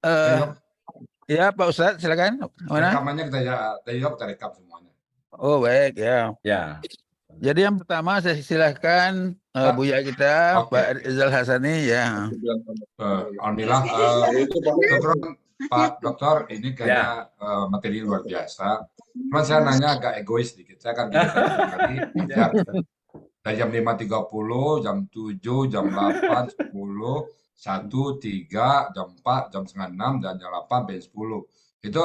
Eh, Tayok, ya Pak Ustadz, silakan. Mana? rekamannya kita ya, Tayok kita rekam semuanya. Oh baik ya. Ya. Jadi yang pertama saya silahkan Buya kita Oke, Pak oke. Rizal Hasani ya. Alhamdulillah, syukron Pak Dokter, ini kayaknya materi luar biasa. Cuma saya nanya agak egois sedikit. Saya kan kegiatan hari ngajar dari jam 5.30, jam 7, jam 8, 10, 1, 3, jam 4, jam setengah 6, dan jam 8 sampai 10. Itu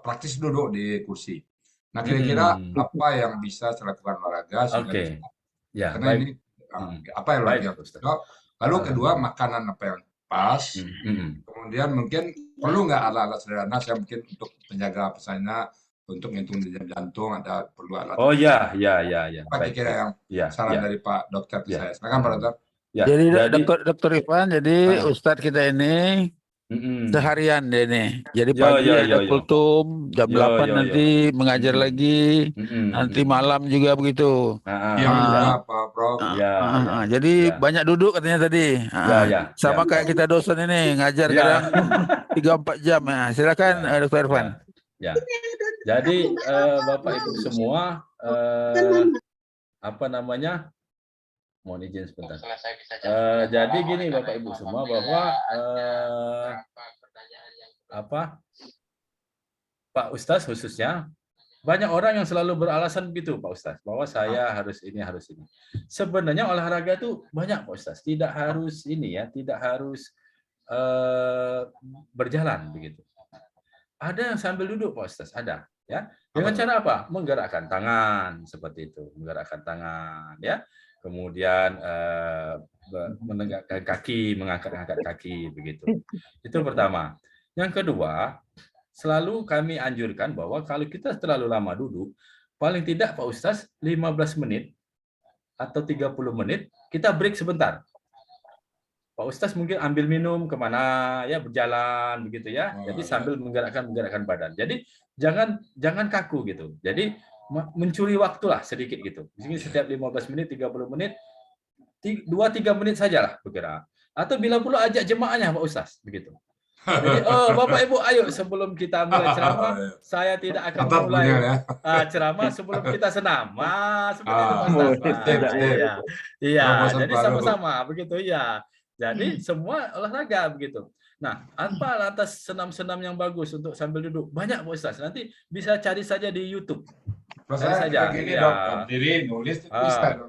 praktis duduk di kursi. Nah, kira-kira apa yang bisa saya lakukan olahraga sehingga Oke. bisa? Ya, Karena baik. ini apa yang Baik, yang Ustaz. cocok. Lalu kedua, makanan apa yang pas. Kemudian mungkin perlu nggak alat-alat sederhana saya mungkin untuk menjaga pesannya, untuk ngitung denyut jantung, ada perlu alat. Oh ya. Apa Baik. kira-kira yang saran dari Pak Dokter ke saya? Silakan Pak Dokter. Ya, Jadi jadi Dokter Irfan, jadi Ustadz kita ini seharian deh nih. Jadi pagi ada kultum, jam 8 nanti mengajar lagi, nanti malam juga begitu. Yang juga Pak Prof. Jadi banyak duduk katanya tadi. Sama kayak kita dosen ini ngajar kadang 3-4 jam. Nah, silakan Dokter Irfan. Ya. Jadi Bapak Ibu semua apa namanya? Mohon izin sebentar. Jadi gini Bapak Ibu semua bahwa Pak Ustadz khususnya banyak orang yang selalu beralasan begitu Pak Ustadz bahwa saya harus ini harus ini. Sebenarnya olahraga itu banyak Pak Ustadz, tidak harus ini ya, tidak harus berjalan begitu. Ada yang sambil duduk Pak Ustadz, ada ya. Dengan cara apa? Menggerakkan tangan seperti itu, menggerakkan tangan ya. Kemudian menegakkan kaki, mengangkat-angkat kaki begitu. Itu pertama. Yang kedua, selalu kami anjurkan bahwa kalau kita terlalu lama duduk, paling tidak Pak Ustadz 15 menit atau 30 menit kita break sebentar. Pak Ustadz mungkin ambil minum kemana ya, berjalan begitu ya. Jadi sambil menggerakkan badan. Jadi jangan kaku gitu. Jadi mencuri waktu lah sedikit gitu. Di sini setiap 15 menit, 30 menit, 2-3 menit sajalah bergerak. Atau bila perlu ajak jemaahnya Pak Ustadz begitu. Jadi Bapak Ibu ayo sebelum kita mulai ceramah, saya tidak akan mulai ceramah sebelum kita senam. Seperti itu Pak Ustadz. Iya, jadi sama-sama begitu ya. Jadi semua olahraga begitu. Nah, apa lantas senam-senam yang bagus untuk sambil duduk? Banyak Pak Ustadz. Nanti bisa cari saja di YouTube. Cari saja. Gini dok, diri nulis bisa.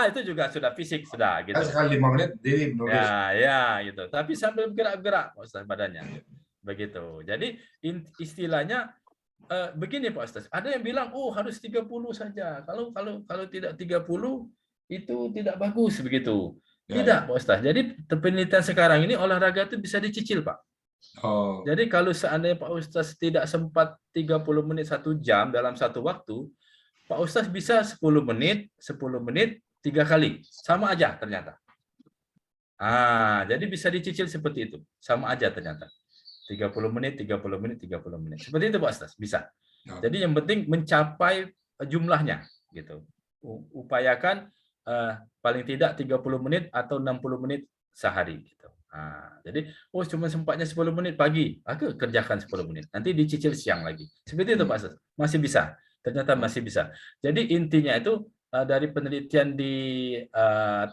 Itu juga sudah fisik sudah gitu. Sekali 5 menit diri nulis. Ya gitu. Tapi sambil bergerak-gerak Pak Ustadz badannya. Begitu. Jadi istilahnya begini Pak Ustadz. Ada yang bilang harus 30 saja. Kalau tidak 30 itu tidak bagus begitu. Tidak Pak Ustadz. Jadi penelitian sekarang ini olahraga itu bisa dicicil Pak. Jadi kalau seandainya Pak Ustadz tidak sempat 30 menit 1 jam dalam satu waktu, Pak Ustadz bisa 10 menit 3 kali. Sama aja ternyata. Jadi bisa dicicil seperti itu. Sama aja ternyata. 30 menit, 30 menit, 30 menit. Seperti itu Pak Ustadz, bisa. Jadi yang penting mencapai jumlahnya gitu. Upayakan paling tidak 30 menit atau 60 menit sehari gitu. Jadi cuma sempatnya 10 menit pagi, aku kerjakan 10 menit. Nanti dicicil siang lagi. Seperti itu Pak Ustadz. Masih bisa. Ternyata masih bisa. Jadi intinya itu dari penelitian di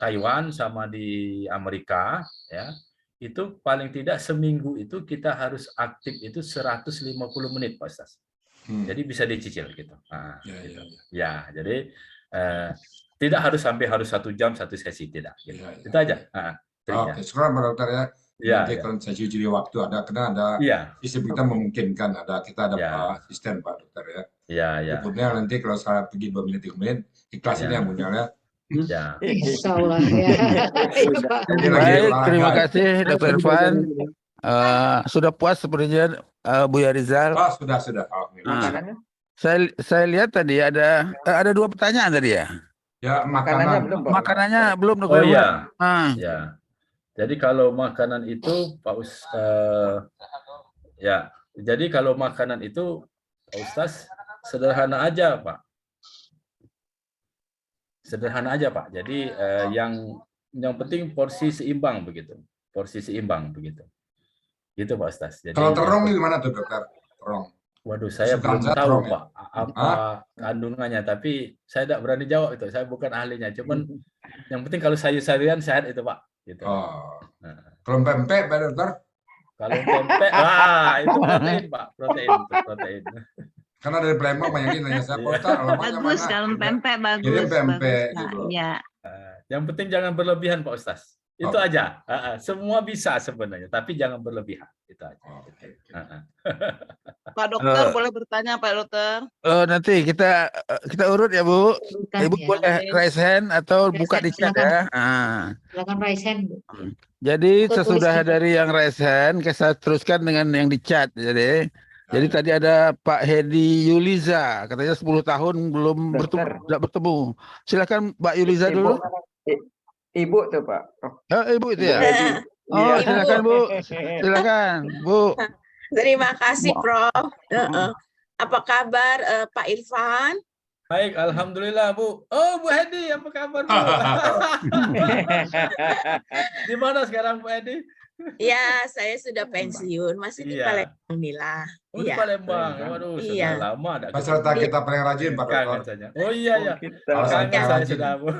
Taiwan sama di Amerika ya, itu paling tidak seminggu itu kita harus aktif itu 150 menit Pak Ustadz. Jadi bisa dicicil gitu. Gitu. Ya, jadi tidak harus sampai 1 jam 1 sesi, tidak. Gitu. Itu aja. Oke, sekarang Pak Dokter ya. Nanti kalau saya uji waktu karena ada sistem kita memungkinkan, kita ada sistem Pak Dokter ya. Kemudian nanti kalau saya pergi 2 menit 3 menit, ikhlas ini yang muncul ya. Insya Allah ya. Baik, terima kasih Dr. Irfan. Sudah puas sepertinya Buya Rizal. Sudah. Saya lihat tadi ada 2 pertanyaan tadi ya. Ya, makanannya belum Dr. Irfan. Ya. Jadi kalau makanan itu Pak jadi kalau makanan itu Pak Ustadz sederhana aja Pak. Sederhana aja Pak. Jadi yang penting porsi seimbang begitu. Porsi seimbang begitu. Gitu Pak Ustaz. Jadi Kalau terong gimana tuh dokter? Terong. waduh, saya Kesukaan belum saya tahu terong ya? Pak apa kandungannya, tapi saya tidak berani jawab itu. Saya bukan ahlinya. Cuman yang penting kalau sayur-sayuran sehat itu Pak. Gitu. Oh. Nah, Kalau pempek, Pak Dokter? kalau pempek, wah itu protein Pak, protein itu protein. Karena dari Palembang banyak ini nanya saya, Pak Ustaz, alamatnya Bagus mana? kalau pempek, Kirim bagus, pempek Pak. gitu. Iya. Yang penting jangan berlebihan Pak Ustaz. Itu Oh. aja. Semua bisa sebenarnya, tapi jangan berlebihan. Itu aja. Oh, oke. Pak Dokter, boleh bertanya Pak Dokter? Nanti kita urut ya Bu. Urutan Ibu ya. boleh raise hand atau Raise buka hand, di chat silakan. ya. Silakan raise hand, Bu. Jadi Atau tulis sesudah di chat. dari yang raise hand, saya teruskan dengan yang di chat. Jadi tadi ada Pak Hedi Yuliza, katanya 10 tahun belum tidak bertemu. Silakan Mbak Yuliza dulu. Ibu tuh Pak. Ibu itu ya. Oh, Ibu. silakan Bu. Silakan Bu. Terima kasih, Prof. Apa kabar Pak Irfan? Baik, alhamdulillah Bu. Oh, Bu Hedi, apa kabar Bu? Di mana sekarang Bu Hedi? Ya, saya sudah pensiun, masih di Iya. Palembang Nila. Oh, di Iya. Palembang. Waduh, Iya. sudah lama ada. Peserta kita paling rajin, Pak Kangen Dokter. saja. Oh iya ya. Alasan Kangen saya rajin. sudah Bu.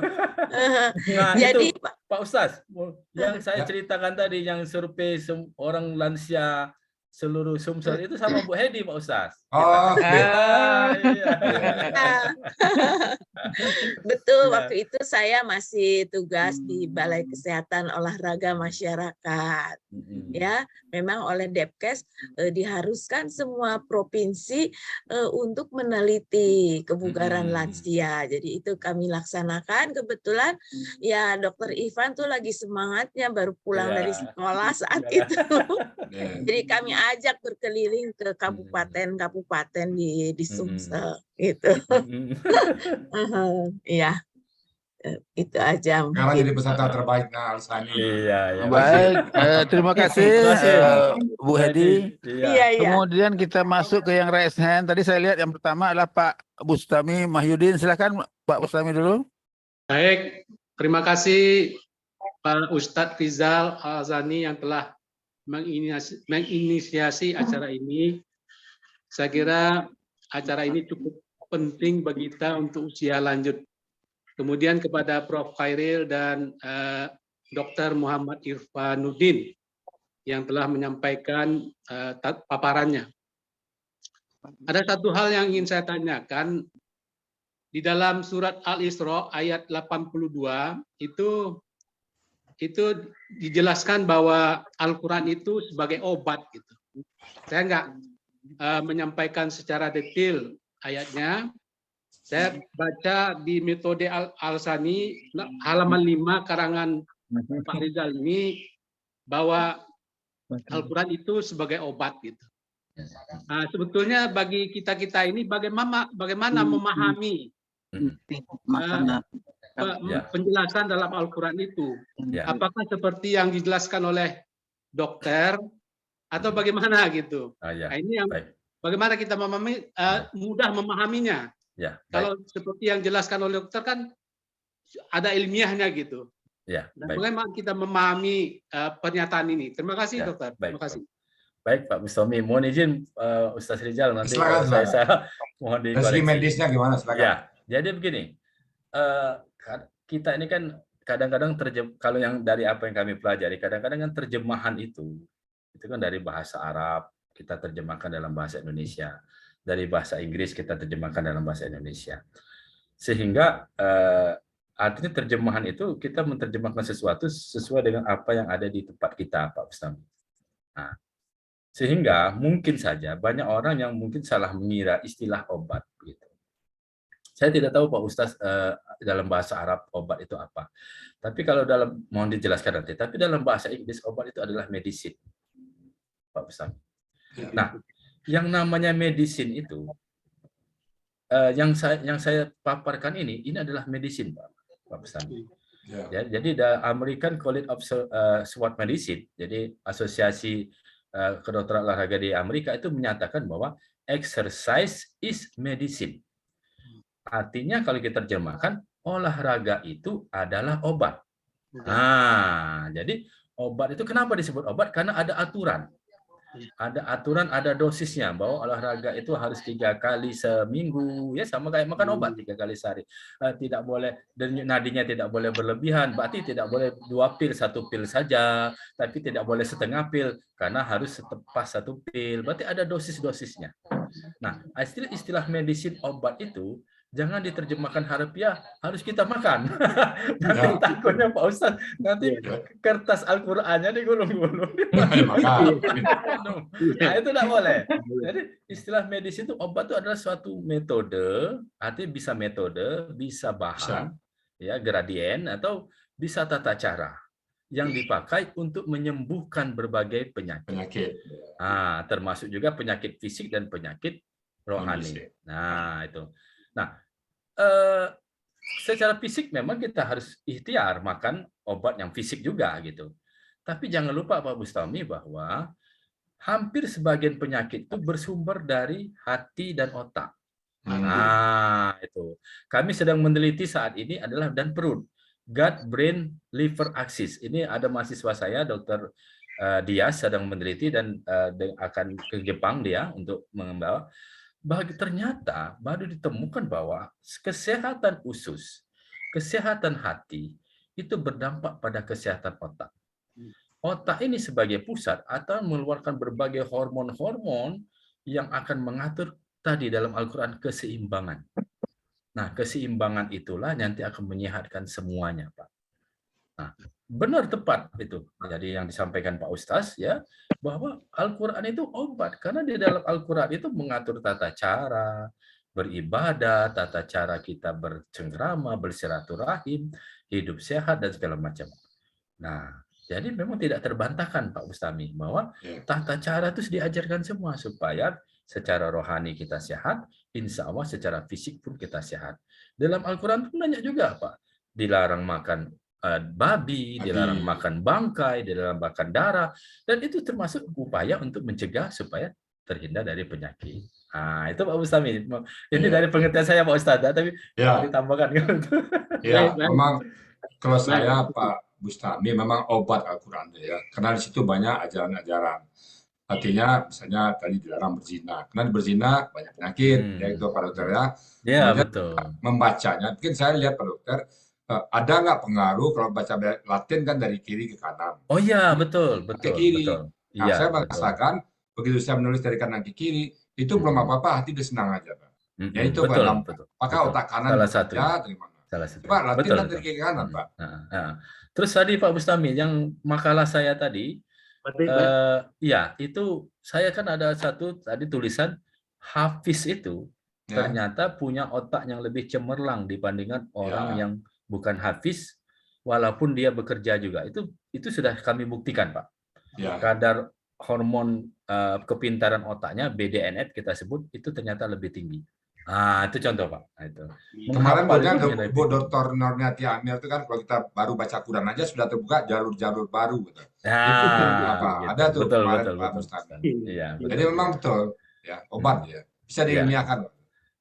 Nah, Jadi, itu Pak Ustaz, yang saya ceritakan tadi yang survei orang lansia seluruh Sumsel itu sama Bu Hedi Pak Ustaz. Oh, Iya. betul, Iya. waktu itu saya masih tugas di Balai Kesehatan Olahraga Masyarakat. Ya, memang oleh Depkes diharuskan semua provinsi untuk meneliti kebugaran lansia. Jadi itu kami laksanakan. Kebetulan ya Dokter Ivan tuh lagi semangatnya baru pulang Iya. dari sekolah saat Iya. itu. Jadi kami ajak berkeliling ke kabupaten-kabupaten di Sumsel gitu. Iya. Itu aja sekarang mungkin. jadi peserta terbaiknya Alsani. Iya, ya. Baik, terima kasih Bu Hedi. Iya, iya. Kemudian kita masuk ke yang raise hand. Tadi saya lihat yang pertama adalah Pak Bustami Mahyudin. Silakan Pak Bustami dulu. Baik, terima kasih Pak Ustadz Rizal Al-Azani yang telah menginisiasi acara ini. Saya kira acara ini cukup penting bagi kita untuk usia lanjut. Kemudian kepada Prof. Khairil dan Dr. Muhammad Irfanuddin yang telah menyampaikan paparannya. Ada satu hal yang ingin saya tanyakan. Di dalam surat Al-Isra ayat 82 itu dijelaskan bahwa Al-Quran itu sebagai obat gitu. Saya nggak menyampaikan secara detail ayatnya. Saya baca di metode Al-Sani halaman 5 karangan Pak Rizal ini bahwa Al-Quran itu sebagai obat gitu. Nah, sebetulnya bagi kita ini bagaimana memahami penjelasan dalam Al-Quran itu. Apakah seperti yang dijelaskan oleh dokter atau bagaimana gitu? Nah, ini yang bagaimana kita memahami mudah memahaminya. Ya, kalau seperti yang dijelaskan oleh dokter kan ada ilmiahnya gitu. Ya, bagaimana kita memahami pernyataan ini? Terima kasih ya, dokter. Terima kasih. Baik Pak Bustami, mohon izin Ustaz Rizal nanti silakan. saya mohon dikoreksi. Dari medisnya gimana? Silakan. Ya, jadi begini, kita ini kan kadang-kadang kalau yang dari apa yang kami pelajari, kadang-kadang kan terjemahan itu kan dari bahasa Arab kita terjemahkan dalam bahasa Indonesia. Dari bahasa Inggris kita terjemahkan dalam bahasa Indonesia. Sehingga artinya terjemahan itu kita menerjemahkan sesuatu sesuai dengan apa yang ada di tempat kita, Pak Bustami. Nah, sehingga mungkin saja banyak orang yang mungkin salah mengira istilah obat. Gitu. Saya tidak tahu Pak Ustaz dalam bahasa Arab obat itu apa. Tapi kalau mohon dijelaskan nanti, tapi dalam bahasa Inggris obat itu adalah medicine, Pak Bustami. Nah, yang namanya medicine itu, yang saya paparkan ini adalah medicine, Pak Bustami. Ya, jadi the American College of Sport Medicine, jadi asosiasi kedokteran olahraga di Amerika itu menyatakan bahwa exercise is medicine. Artinya kalau kita terjemahkan, olahraga itu adalah obat. Nah, jadi obat itu kenapa disebut obat? Karena ada aturan. Ada aturan, ada dosisnya, bahwa olahraga itu harus 3 kali seminggu, ya sama kayak makan obat 3 kali sehari. Tidak boleh, denyut nadinya tidak boleh berlebihan, berarti tidak boleh 2 pil, 1 pil saja, tapi tidak boleh setengah pil, karena harus pas 1 pil, berarti ada dosis-dosisnya. Nah, istilah medisin obat itu jangan diterjemahkan harfiah, harus kita makan. Nanti takutnya Pak Ustadz, nanti kertas Al-Qur'annya digulung-gulung. Nah, itu tidak boleh. Jadi istilah medis itu, obat itu adalah suatu metode, artinya bisa metode, bisa bahan, ya gradien, atau bisa tata cara yang dipakai untuk menyembuhkan berbagai penyakit. Nah, termasuk juga penyakit fisik dan penyakit rohani. Nah, itu. Nah, secara fisik memang kita harus ikhtiar makan obat yang fisik juga gitu. Tapi jangan lupa Pak Bustami bahwa hampir sebagian penyakit itu bersumber dari hati dan otak. Nah, itu. Kami sedang meneliti saat ini adalah dan perut. Gut Brain Liver Axis. Ini ada mahasiswa saya, Dr. Dias, sedang meneliti dan akan ke Jepang dia untuk membawa. Ternyata baru ditemukan bahwa kesehatan usus, kesehatan hati itu berdampak pada kesehatan otak. Otak ini sebagai pusat akan mengeluarkan berbagai hormon-hormon yang akan mengatur tadi dalam Al-Quran keseimbangan. Nah, keseimbangan itulah nanti akan menyehatkan semuanya, Pak. Nah, benar tepat itu. Jadi yang disampaikan Pak Ustaz ya, bahwa Al-Quran itu obat, karena di dalam Al-Quran itu mengatur tata cara beribadah, tata cara kita bercengkrama, bersilaturahim, hidup sehat dan segala macam. Nah, jadi memang tidak terbantahkan Pak Bustami bahwa tata cara itu diajarkan semua supaya secara rohani kita sehat, insya Allah secara fisik pun kita sehat. Dalam Al-Quran pun banyak juga Pak, dilarang makan babi, dilarang makan bangkai, dilarang makan darah, dan itu termasuk upaya untuk mencegah supaya terhindar dari penyakit. Nah, itu Pak Bustami. Ini dari pengertian saya Pak Ustadz, tapi ditambahkan. Ya, memang kalau saya Pak Bustami memang obat Al-Quran ya, karena di situ banyak ajaran-ajaran. Artinya misalnya tadi dilarang berzina, karena berzina banyak penyakit, ya itu Pak Dokter ya. Ya, betul. Membacanya, mungkin saya lihat Pak Dokter, ada nggak pengaruh kalau baca Latin kan dari kiri ke kanan? Oh iya, betul, Ke kiri. betul. Nah, Ya, saya merasakan begitu saya menulis dari kanan ke kiri, itu belum apa-apa, hati udah senang aja, Pak. Ya itu betul, Pak. betul. Apakah otak kanan Salah satu. dari mana? Salah satu. Pak, Latin Betul, dari kiri ke kanan, Pak. Terus tadi Pak Bustami, yang makalah saya tadi, ya itu saya kan ada satu tadi tulisan Hafiz itu ternyata punya otak yang lebih cemerlang dibandingkan orang yang bukan Hafiz, walaupun dia bekerja juga. Itu sudah kami buktikan, Pak. Kadar hormon kepintaran otaknya, BDNF kita sebut, itu ternyata lebih tinggi. Nah, itu contoh, Pak. Nah, itu. Kemarin kan Bu Dr. Normiati Amir itu kan kalau kita baru baca Quran aja sudah terbuka jalur-jalur baru. Gitu. Nah, gitu. Ada tuh betul, kemarin betul, Pak Mustami. Iya, jadi memang betul, ya obat ya bisa diilmiahkan.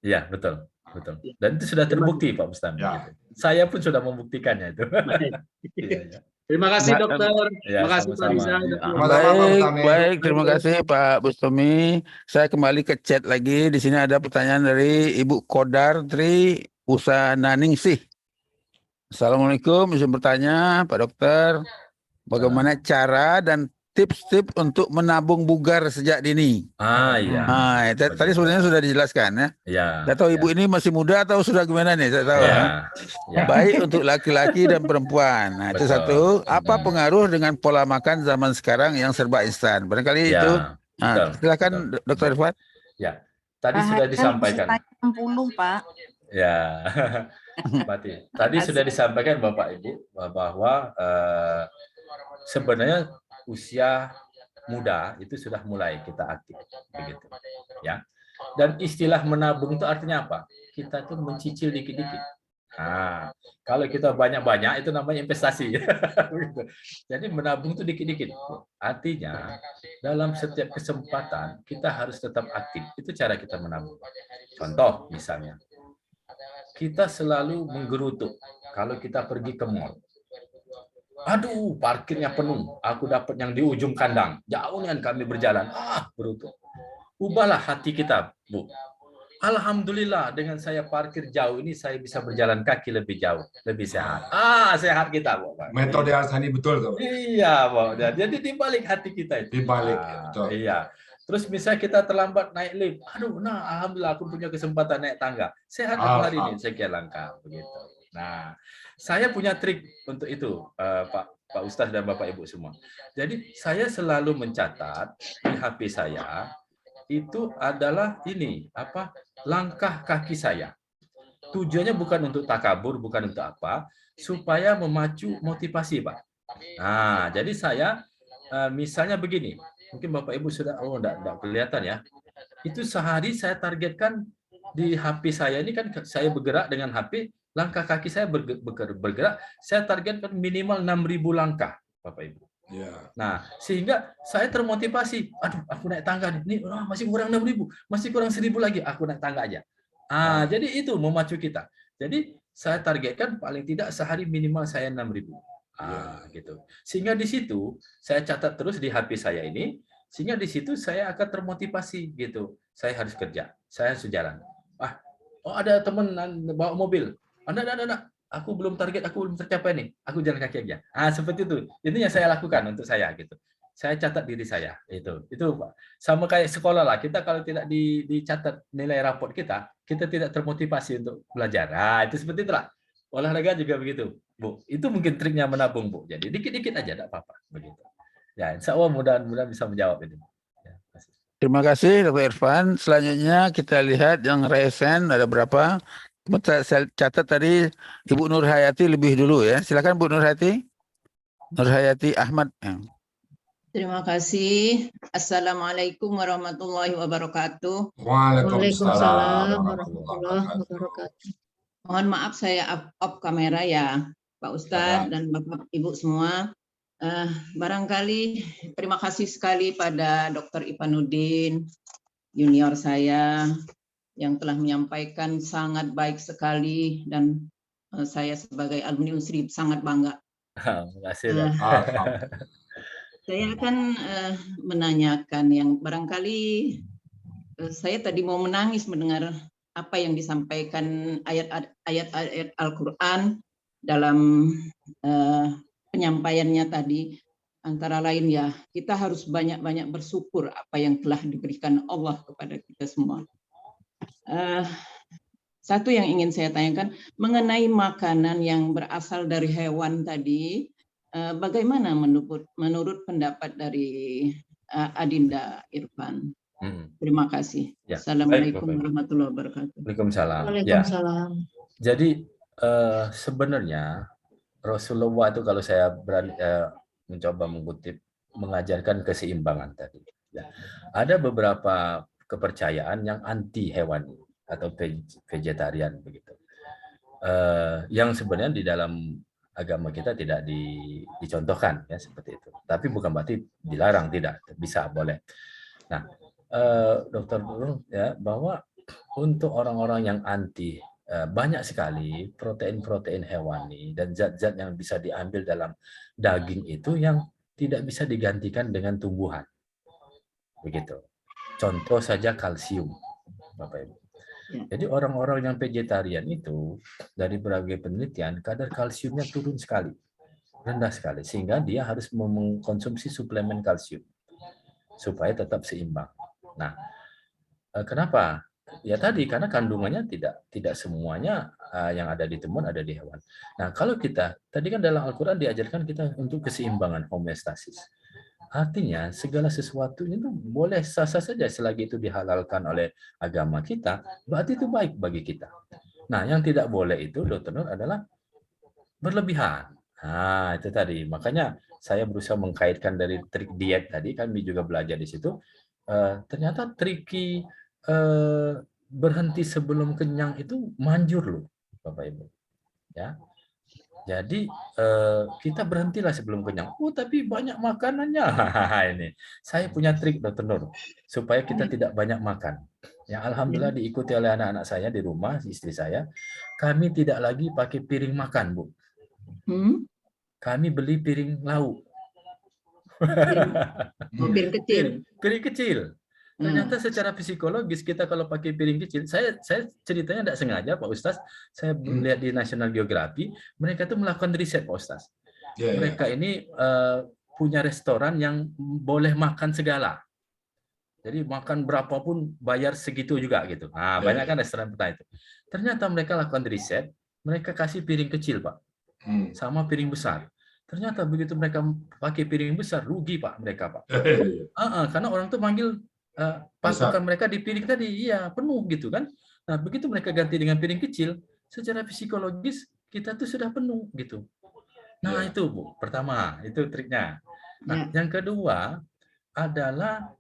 Iya, betul, betul. Dan itu sudah terbukti, Pak Bustami. Gitu. Saya pun sudah membuktikannya itu. Terima kasih dokter. Terima kasih Pak Riza. Baik, terima kasih Pak Bustami. Saya kembali ke chat lagi. Di sini ada pertanyaan dari Ibu Kodar Tri Usananingsih. Assalamualaikum, izin bertanya Pak Dokter, bagaimana cara dan tips-tips untuk menabung bugar sejak dini? Iya. Tadi sebenarnya sudah dijelaskan ya. Iya. Saya tahu ibu ini masih muda atau sudah gimana nih? Saya tahu. Baik untuk laki-laki dan perempuan. Nah, itu satu. Apa pengaruh dengan pola makan zaman sekarang yang serba instan? Barangkali itu. Nah, silakan Dr. Irfan. Ya. Tadi sudah disampaikan. 60, Pak. Ya. Tadi sudah disampaikan Bapak Ibu bahwa sebenarnya usia muda itu sudah mulai kita aktif begitu ya. Dan istilah menabung itu artinya apa? Kita tuh mencicil dikit-dikit. Nah, kalau kita banyak-banyak itu namanya investasi. Jadi menabung itu dikit-dikit. Artinya dalam setiap kesempatan kita harus tetap aktif. Itu cara kita menabung. Contoh misalnya, kita selalu menggerutu kalau kita pergi ke mall. Aduh, parkirnya penuh. Aku dapat yang di ujung kandang. Jauh nih kami berjalan. Beruntung. Ubahlah hati kita, Bu. Alhamdulillah dengan saya parkir jauh ini saya bisa berjalan kaki lebih jauh, lebih sehat. Sehat kita, Bu. Metode Arsani betul tuh. Iya, Bu. Jadi dibalik hati kita itu. Dibalik, ya, betul. Iya. Terus misalnya kita terlambat naik lift. Alhamdulillah aku punya kesempatan naik tangga. Sehat aku hari ini, sekian langkah begitu. Nah, saya punya trik untuk itu, Pak Ustadz dan Bapak Ibu semua. Jadi saya selalu mencatat di HP saya itu adalah ini langkah kaki saya. Tujuannya bukan untuk takabur, bukan untuk apa, supaya memacu motivasi, Pak. Nah, jadi saya misalnya begini, mungkin Bapak Ibu sudah enggak kelihatan ya. Itu sehari saya targetkan di HP saya ini kan saya bergerak dengan HP, langkah kaki saya bergerak, saya targetkan minimal 6.000 langkah, Bapak Ibu. Nah, sehingga saya termotivasi. Aduh, aku naik tangga nih. Ini masih kurang 6.000, masih kurang 1.000 lagi. Aku naik tangga aja. Jadi itu memacu kita. Jadi saya targetkan paling tidak sehari minimal saya 6.000. Gitu. Sehingga di situ saya catat terus di HP saya ini. Sehingga di situ saya akan termotivasi gitu. Saya harus kerja, saya harus jalan. Ada teman bawa mobil. Enggak. Aku belum target, aku belum tercapai nih. Aku jalan kaki aja. Seperti itu. Ini yang saya lakukan untuk saya gitu. Saya catat diri saya itu Pak. Sama kayak sekolah lah. Kita kalau tidak dicatat nilai raport kita tidak termotivasi untuk belajar. Itu seperti itulah. Olahraga juga begitu, Bu. Itu mungkin triknya menabung, Bu. Jadi dikit-dikit aja, enggak apa-apa begitu. Ya, insya Allah mudah-mudahan bisa menjawab itu. Ya, terima kasih Dr. Irfan. Selanjutnya kita lihat yang resen ada berapa. Saya catat tadi Ibu Nur Hayati lebih dulu ya. Silakan Bu Nur Hayati. Nur Hayati Ahmad. Terima kasih. Assalamualaikum warahmatullahi wabarakatuh. Waalaikumsalam warahmatullahi wabarakatuh. Mohon maaf saya off kamera ya, Pak Ustadz dan Bapak Ibu semua. Barangkali terima kasih sekali pada Dr. Ipanuddin, junior saya, yang telah menyampaikan sangat baik sekali dan saya sebagai alumni Unsri sangat bangga. Terima kasih. Saya akan menanyakan yang barangkali saya tadi mau menangis mendengar apa yang disampaikan ayat-ayat Al-Quran dalam penyampaiannya tadi. Antara lain ya, kita harus banyak-banyak bersyukur apa yang telah diberikan Allah kepada kita semua. Satu yang ingin saya tanyakan mengenai makanan yang berasal dari hewan tadi, bagaimana menurut pendapat dari Adinda Irfan? Terima kasih. Ya, Assalamualaikum warahmatullahi wabarakatuh. Waalaikumsalam. Waalaikumsalam. Jadi sebenarnya Rasulullah itu kalau saya berani mencoba mengutip mengajarkan keseimbangan tadi. Ya. Ada beberapa kepercayaan yang anti hewani atau vegetarian begitu. Yang sebenarnya di dalam agama kita tidak dicontohkan ya seperti itu. Tapi bukan berarti dilarang, tidak, bisa, boleh. Nah, Dokter Nurul ya bahwa untuk orang-orang yang anti banyak sekali protein-protein hewani dan zat-zat yang bisa diambil dalam daging itu yang tidak bisa digantikan dengan tumbuhan. Begitu. Contoh saja kalsium, Bapak Ibu. Jadi orang-orang yang vegetarian itu dari berbagai penelitian kadar kalsiumnya turun sekali, rendah sekali, sehingga dia harus mengkonsumsi suplemen kalsium supaya tetap seimbang. Nah, kenapa? Ya tadi karena kandungannya tidak semuanya yang ada di timun ada di hewan. Nah, kalau kita tadi kan dalam Al-Qur'an diajarkan kita untuk keseimbangan homeostasis. Artinya segala sesuatunya itu boleh sah-sah saja selagi itu dihalalkan oleh agama kita, berarti itu baik bagi kita. Nah, yang tidak boleh itu Dr. Nur adalah berlebihan. Nah, itu tadi. Makanya saya berusaha mengkaitkan dari trik diet tadi, kami juga belajar di situ. Ternyata triki berhenti sebelum kenyang itu manjur loh, Bapak Ibu. Ya. Jadi kita berhentilah sebelum kenyang. Tapi banyak makanannya. Ini saya punya trik Dr. Nur supaya kita tidak banyak makan. Ya alhamdulillah diikuti oleh anak-anak saya di rumah, istri saya. Kami tidak lagi pakai piring makan, Bu. kami beli piring lauk. Piring kecil. Piring kecil. Ternyata secara psikologis kita kalau pakai piring kecil, saya ceritanya tidak sengaja Pak Ustaz, saya lihat di National Geographic, mereka tuh melakukan riset Pak Ustaz. Mereka ini punya restoran yang boleh makan segala. Jadi makan berapapun bayar segitu juga gitu. Nah, banyak kan restoran peta itu. Ternyata mereka lakukan riset, mereka kasih piring kecil Pak, sama piring besar. Ternyata begitu mereka pakai piring besar, rugi Pak mereka Pak. Karena orang tuh manggil pasukan mereka di piring tadi, iya penuh gitu kan. Nah begitu mereka ganti dengan piring kecil, secara psikologis kita tuh sudah penuh gitu. Nah itu Bu, pertama itu triknya. Nah yang kedua adalah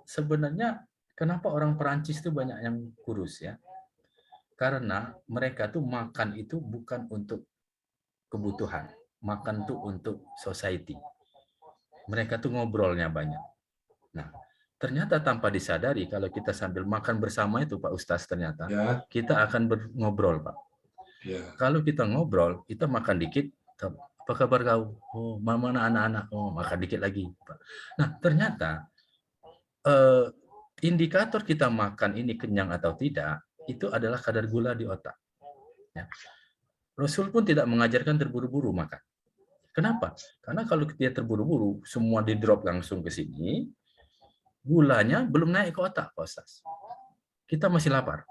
sebenarnya kenapa orang Perancis tuh banyak yang kurus ya? Karena mereka tuh makan itu bukan untuk kebutuhan, makan tuh untuk society. Mereka tuh ngobrolnya banyak. Nah, ternyata tanpa disadari kalau kita sambil makan bersama itu Pak Ustaz ternyata kita akan ngobrol Pak. Kalau kita ngobrol, kita makan dikit, apa kabar kau? Oh, mana anak-anak? Oh, makan dikit lagi Pak. Nah, ternyata indikator kita makan ini kenyang atau tidak itu adalah kadar gula di otak. Ya. Rasul pun tidak mengajarkan terburu-buru makan. Kenapa? Karena kalau dia terburu-buru, semua di drop langsung ke sini, gulanya belum naik ke otak, Pak Ustaz. Kita masih lapar,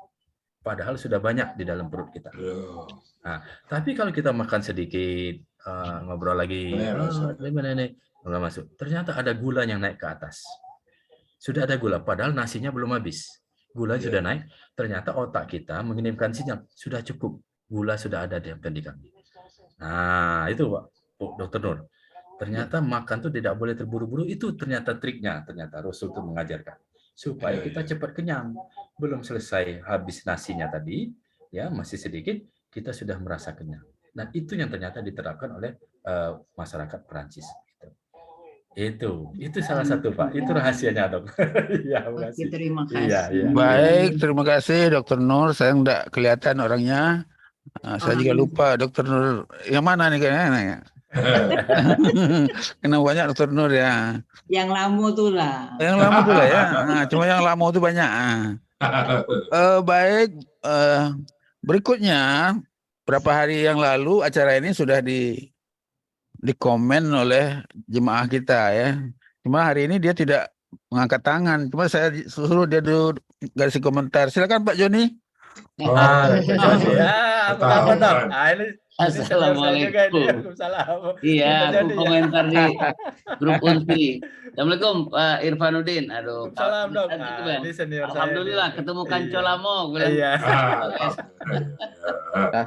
padahal sudah banyak di dalam perut kita. Nah, tapi kalau kita makan sedikit, ngobrol lagi, nggak masuk. Ternyata ada gula yang naik ke atas. Sudah ada gula, padahal nasinya belum habis. Gula sudah naik, ternyata otak kita mengirimkan sinyal, sudah cukup. Gula sudah ada di kami. Nah, itu Pak Dr. Nur. Ternyata makan tuh tidak boleh terburu-buru, itu ternyata triknya, ternyata Rasul itu mengajarkan. Supaya kita cepat kenyang. Belum selesai habis nasinya tadi, ya masih sedikit, kita sudah merasa kenyang. Dan itu yang ternyata diterapkan oleh masyarakat Perancis. Itu salah satu Pak, itu rahasianya Dok. Ya, makasih. Terima kasih. Iya. Baik, terima kasih Dr. Nur. Saya enggak kelihatan orangnya. Saya juga lupa Dr. Nur. Yang mana nih kayaknya? Kena banyak Dr. Nur ya. Yang lama tuh lah. Yang lama tuh lah ya. Cuma yang lama tuh banyak. Baik, berikutnya berapa hari yang lalu acara ini sudah dikomen oleh jemaah kita ya. Cuma hari ini dia tidak mengangkat tangan. Cuma saya suruh dia dulu kasih komentar. Silakan Pak Joni. Apa kabar Dok? Assalamualaikum. Iya, aku komentar di grup Unti. Assalamualaikum Pak Irfanuddin. Aduh. Salam Dok. Ini senior alhamdulillah ketemu Kancolamo. Iya.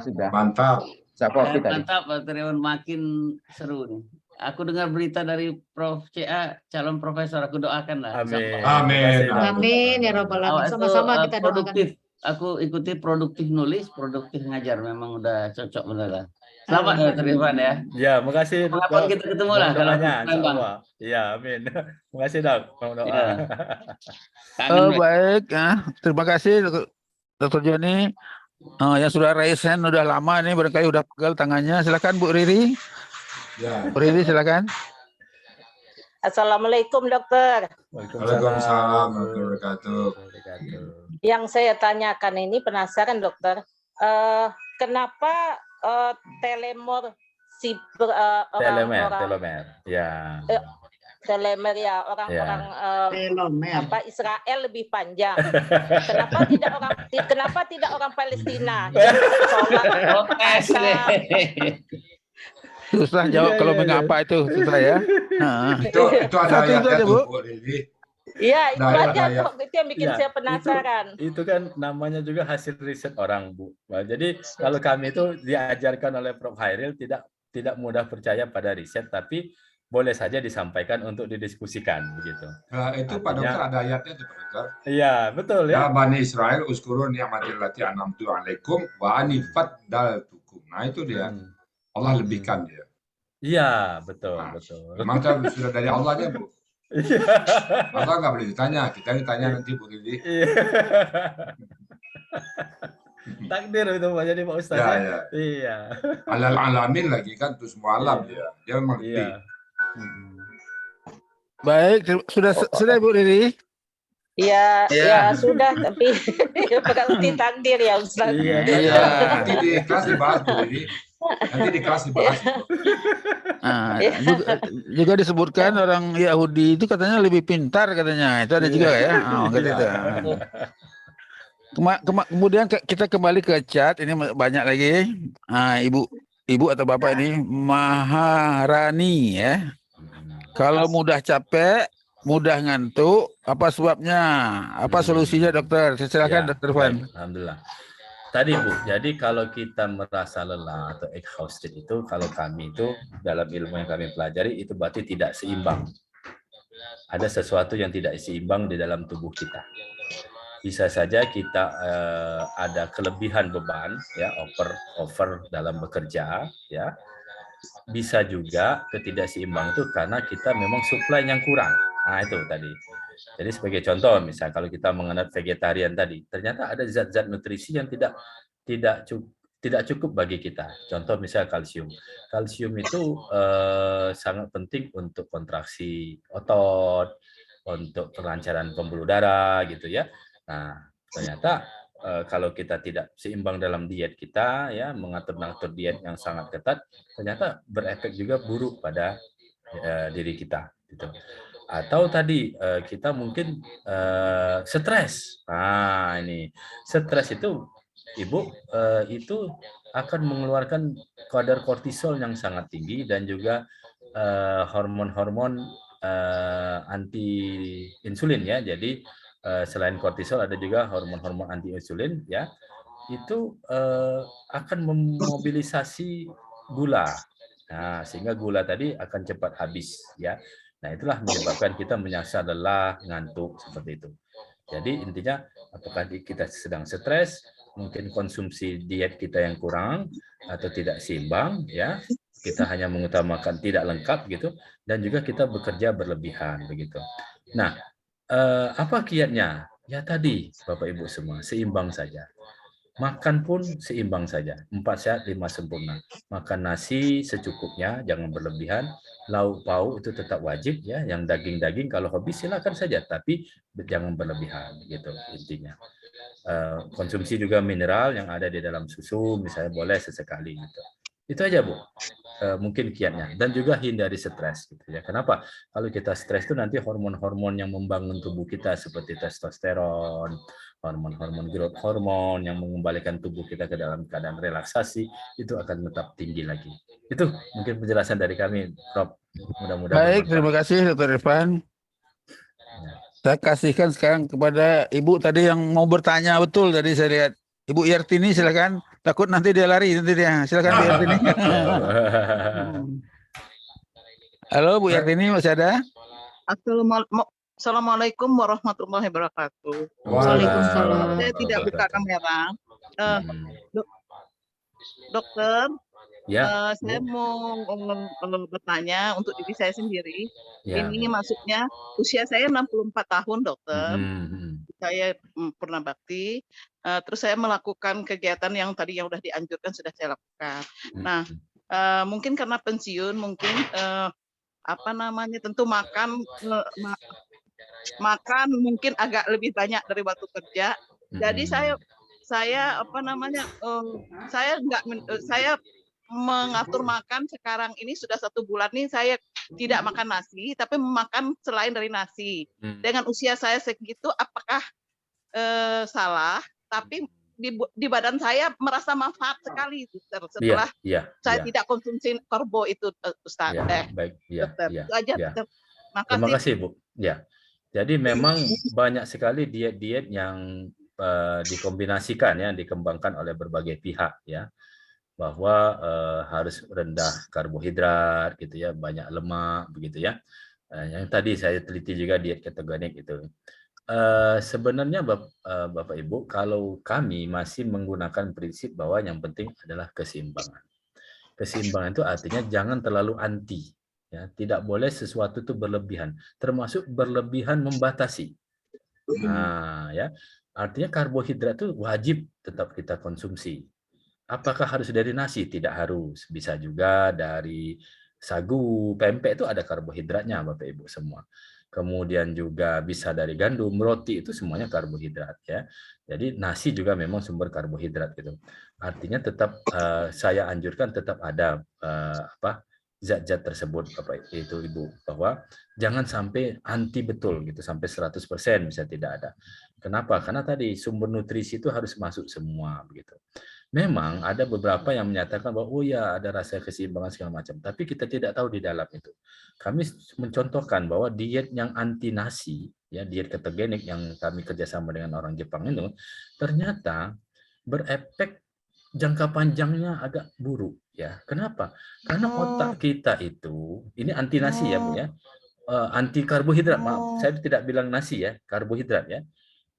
Sudah. Mantap. Mantap Pak Triawan, makin seru nih. Aku dengar berita dari Prof. CA, calon profesor, aku doakan lah. Amin. Amin ya Rabbal Alamin. Sama-sama kita doakan. Aku ikuti produktif nulis, produktif ngajar. Memang udah cocok benar lah. Selamat Dr. Irfan ya. Ya, makasih. Kapan kita ketemu lah kalau Iya, amin. Makasih Dok. Baik, terima kasih Dr. Joni. Yang sudah raise hand udah lama nih, barangkali udah pegal tangannya. Silakan Bu Riri. Ya. Bu Riri silakan. Assalamualaikum dokter. Waalaikumsalam warahmatullahi wabarakatuh. Yang saya tanyakan ini penasaran dokter, kenapa telemor telomer ya. Telemer ya orang-orang Israel lebih panjang. Kenapa tidak orang Palestina? Susah jawab kalau mengapa itu susah ya. Itu ada ayatnya tuh Bu Riri. Iya, itu aja itu yang bikin saya penasaran. Itu kan namanya juga hasil riset orang Bu. Nah, jadi kalau kami itu diajarkan oleh Prof. Hairil tidak mudah percaya pada riset, tapi boleh saja disampaikan untuk didiskusikan begitu. Nah, itu Pak Dokter ada ayatnya tuh Pak Dokter. Iya, betul ya. Ya Bani Israel uskuru ni'matil lati an'amtu 'alaikum wa ani faddaltukum. Nah, itu dia. Allah lebihkan dia. Iya, betul. Maka sudah dari Allahnya Bu. Allah nggak boleh ditanya, kita ditanya nanti Bu Riri. Takdir itu Pak, jadi Pak Ustaz. Ya, Ya. ya. Iya. Alal alamin lagi kan, terus semua alam dia. Dia memang ngerti. Iya. Baik, sudah Ibu Riri? Ya, Iya. ya sudah, tapi berarti takdir ya Ustaz. Iya. Nanti di kelas dibahas Bu Riri. Nanti di kelas dibahas. Nah, juga disebutkan orang Yahudi itu katanya lebih pintar katanya. Itu ada juga ya. Oh, gitu. Kemudian kita kembali ke chat. Ini banyak lagi. Ibu atau bapak ini Maharani ya. Kalau mudah capek, mudah ngantuk, apa sebabnya? Apa solusinya dokter? Silakan Dokter Van. Alhamdulillah. Tadi Bu, jadi kalau kita merasa lelah atau exhausted itu, kalau kami itu dalam ilmu yang kami pelajari itu berarti tidak seimbang. Ada sesuatu yang tidak seimbang di dalam tubuh kita. Bisa saja kita ada kelebihan beban, ya over dalam bekerja, ya. Bisa juga ketidakseimbang itu karena kita memang supply yang kurang. Nah itu tadi. Jadi sebagai contoh, misalnya kalau kita mengenal vegetarian tadi, ternyata ada zat-zat nutrisi yang tidak cukup bagi kita. Contoh misalnya kalsium. Kalsium itu sangat penting untuk kontraksi otot, untuk kelancaran pembuluh darah, gitu ya. Nah ternyata kalau kita tidak seimbang dalam diet kita, ya mengatur-ngatur diet yang sangat ketat, ternyata berefek juga buruk pada diri kita. Gitu. Atau tadi kita mungkin stres. Nah ini stres itu Ibu itu akan mengeluarkan kadar kortisol yang sangat tinggi dan juga hormon-hormon anti insulin ya. Jadi selain kortisol ada juga hormon-hormon anti insulin ya. Itu akan memobilisasi gula. Nah, sehingga gula tadi akan cepat habis ya. Nah, itulah menyebabkan kita merasa lelah, ngantuk seperti itu. Jadi intinya apakah kita sedang stres, mungkin konsumsi diet kita yang kurang atau tidak seimbang ya. Kita hanya mengutamakan tidak lengkap gitu dan juga kita bekerja berlebihan begitu. Nah, apa kiatnya? Ya tadi Bapak Ibu semua, seimbang saja. Makan pun seimbang saja. 4 sehat 5 sempurna. Makan nasi secukupnya, jangan berlebihan. Lauk pauk itu tetap wajib ya. Yang daging-daging kalau hobi silakan saja, tapi jangan berlebihan gitu intinya. Konsumsi juga mineral yang ada di dalam susu, misalnya boleh sesekali gitu. Itu aja Bu. Mungkin kiatnya, dan juga hindari stres gitu ya. Kenapa? Kalau kita stres itu nanti hormon-hormon yang membangun tubuh kita seperti testosteron, hormon-hormon growth hormon yang mengembalikan tubuh kita ke dalam keadaan relaksasi itu akan tetap tinggi lagi. Itu mungkin penjelasan dari kami, Prof. Mudah-mudahan. Baik, terima kasih Dr. Irfan. Saya kasihkan sekarang kepada Ibu tadi yang mau bertanya betul tadi saya lihat. Ibu Yartini silakan. Takut nanti dia lari nanti dia. Silakan Bu Yartini. Halo Bu Yartini, masih ada? Assalamualaikum warahmatullahi wabarakatuh. Waalaikumsalam. Saya tidak buka kamera. Dokter, Ya, saya mau bertanya untuk diri saya sendiri. ya. Ini maksudnya usia saya 64 tahun, dokter. Saya pernah bakti. Terus saya melakukan kegiatan yang tadi yang sudah dianjurkan sudah saya lakukan. Nah, mungkin karena pensiun, mungkin apa namanya, tentu makan mungkin agak lebih banyak dari waktu kerja. Jadi saya apa namanya, saya mengatur makan sekarang ini sudah 1 bulan nih saya tidak makan nasi, tapi makan selain dari nasi. Dengan usia saya segitu, apakah salah? Tapi di badan saya merasa manfaat sekali setelah saya tidak konsumsi karbo itu, Ustaz. Baik, dokter. Itu aja, dokter. Terima kasih Bu. Ya, jadi memang banyak sekali diet-diet yang dikombinasikan ya, dikembangkan oleh berbagai pihak ya. Bahwa harus rendah karbohidrat gitu ya, banyak lemak begitu ya. Yang tadi saya teliti juga diet ketogenik itu. Sebenarnya Bapak Ibu, kalau kami masih menggunakan prinsip bahwa yang penting adalah keseimbangan. Keseimbangan itu artinya jangan terlalu anti, ya. Tidak boleh sesuatu itu berlebihan, termasuk berlebihan membatasi. Nah, ya. Artinya karbohidrat itu wajib tetap kita konsumsi. Apakah harus dari nasi? Tidak harus. Bisa juga dari sagu, pempek itu ada karbohidratnya Bapak Ibu semua. Kemudian juga bisa dari gandum, roti itu semuanya karbohidrat ya. Jadi nasi juga memang sumber karbohidrat gitu. Artinya tetap saya anjurkan tetap ada zat-zat tersebut Bapak itu Ibu, bahwa jangan sampai anti betul gitu, sampai 100% bisa tidak ada. Kenapa? Karena tadi sumber nutrisi itu harus masuk semua begitu. Memang ada beberapa yang menyatakan bahwa oh ya ada rasa keseimbangan segala macam, tapi kita tidak tahu di dalam itu. Kami mencontohkan bahwa diet yang anti nasi, ya diet ketogenik yang kami kerjasama dengan orang Jepang itu, ternyata berefek jangka panjangnya agak buruk ya. Kenapa? Karena otak kita itu ini anti nasi ya Bu ya. Anti karbohidrat, maaf. Saya tidak bilang nasi ya, karbohidrat ya.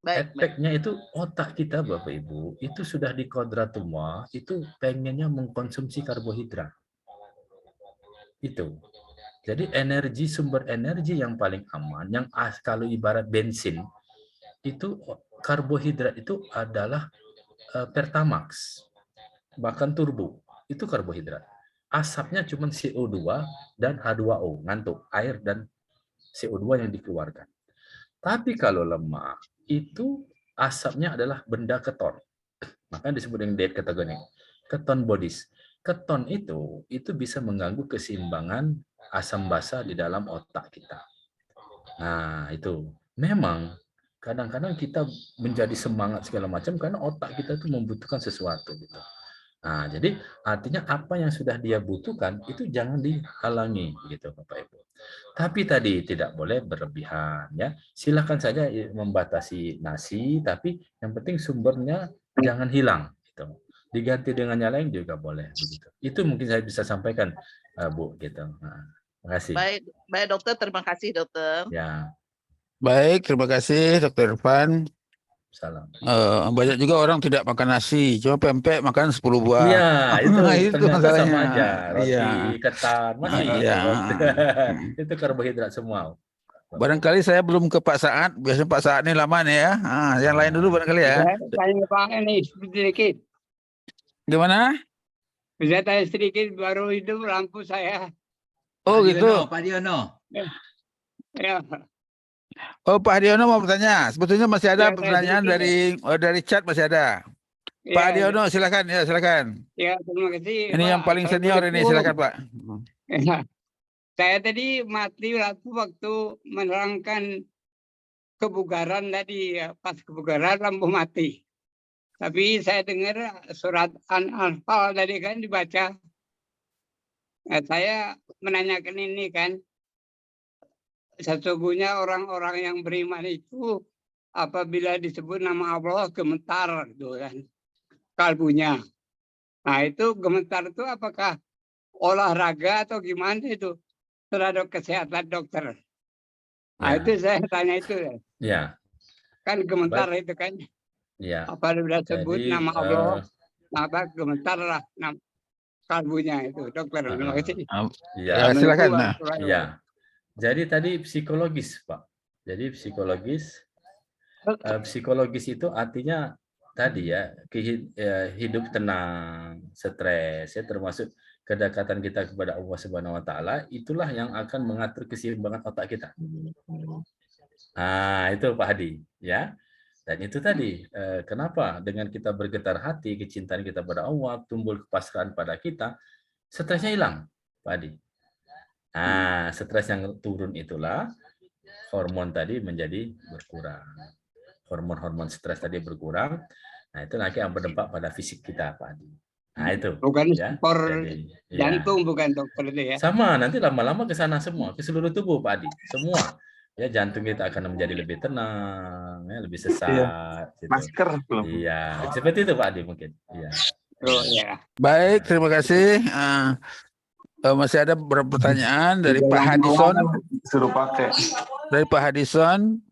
Efeknya itu otak kita Bapak Ibu itu sudah dikodratullah itu pengennya mengkonsumsi karbohidrat itu. Jadi sumber energi yang paling aman, yang kalau ibarat bensin itu karbohidrat itu adalah Pertamax bahkan turbo itu karbohidrat. Asapnya cuma CO2 dan H2O, ngantuk, air dan CO2 yang dikeluarkan. Tapi kalau lemak itu asapnya adalah benda keton. Makanya disebut dengan diet ketogenik. Keton bodies. Keton itu bisa mengganggu keseimbangan asam basa di dalam otak kita. Nah, itu. Memang kadang-kadang kita menjadi semangat segala macam karena otak kita itu membutuhkan sesuatu gitu. Nah, jadi artinya apa yang sudah dia butuhkan itu jangan dihalangi gitu Bapak Ibu. Tapi tadi tidak boleh berlebihan ya. Silakan saja membatasi nasi, tapi yang penting sumbernya jangan hilang gitu. Diganti dengan yang lain juga boleh begitu. Itu mungkin saya bisa sampaikan Bu gitu. Nah, terima kasih. Baik dokter, terima kasih dokter. Ya. Baik, terima kasih Dr. Irfan. Salam. Banyak juga orang tidak makan nasi, cuma pempek makan 10 buah. Iya, itu ternyata masalahnya. sama aja. Roti, Iya. ketan, masih Iya. itu karbohidrat semua. Barangkali saya belum ke Pak Saad, biasanya Pak Saad ini lama nih ya. Yang lain dulu barangkali ya. Saya Pak ini sedikit. Gimana? Bisa tanya sedikit baru itu lampu saya. Oh gitu. Pak Diono. Ya. Oh Pak Diono mau bertanya. Sebetulnya masih ada Ya, pertanyaan dari chat masih ada. Pak Ya, Diono silakan ya silakan. Ya, terima kasih. Ini Pak. yang paling senior ini silakan Pak. Ya. Saya tadi mati waktu menerangkan kebugaran tadi ya, pas kebugaran lampu mati. Tapi saya dengar surat An-Anfal tadi kan dibaca. Nah, saya menanyakan ini kan, sesungguhnya orang-orang yang beriman itu apabila disebut nama Allah gemetar gitu kan kalbunya. Nah itu gemetar itu apakah olahraga atau gimana itu terhadap kesehatan dokter? Nah itu saya tanya itu. Ya. Kan gemetar itu kan. Ya. Apabila disebut nama Allah, apa gemetar lah kalbunya itu dokter. Terima kasih. Ya, silakan. Nah. Ya. Jadi tadi psikologis, Pak. Jadi psikologis itu artinya tadi ya hidup tenang, stres, ya termasuk kedekatan kita kepada Allah Subhanahu Wa Taala, itulah yang akan mengatur keseimbangan otak kita. Nah itu Pak Hadi, ya. Dan itu tadi kenapa dengan kita bergetar hati, kecintaan kita pada Allah, tumbuh kepasrahan pada kita, stresnya hilang, Pak Hadi. Nah, stres yang turun itulah hormon tadi menjadi berkurang. Hormon-hormon stres tadi berkurang. Nah, itu nanti yang berdampak pada fisik kita, Pak Adi. Nah, itu. Bukan ya. skor jantung, bukan dokter itu ya. Sama, nanti lama-lama ke sana semua, ke seluruh tubuh, Pak Adi. Semua. Ya, jantung kita akan menjadi lebih tenang, ya, lebih sesak. Gitu. Masker belum. Iya, seperti itu Pak Adi mungkin. Iya. Oh, ya. Baik, terima kasih. Masih ada beberapa pertanyaan dari Pak Hadison. Suruh pakai. Dari Pak Hadison,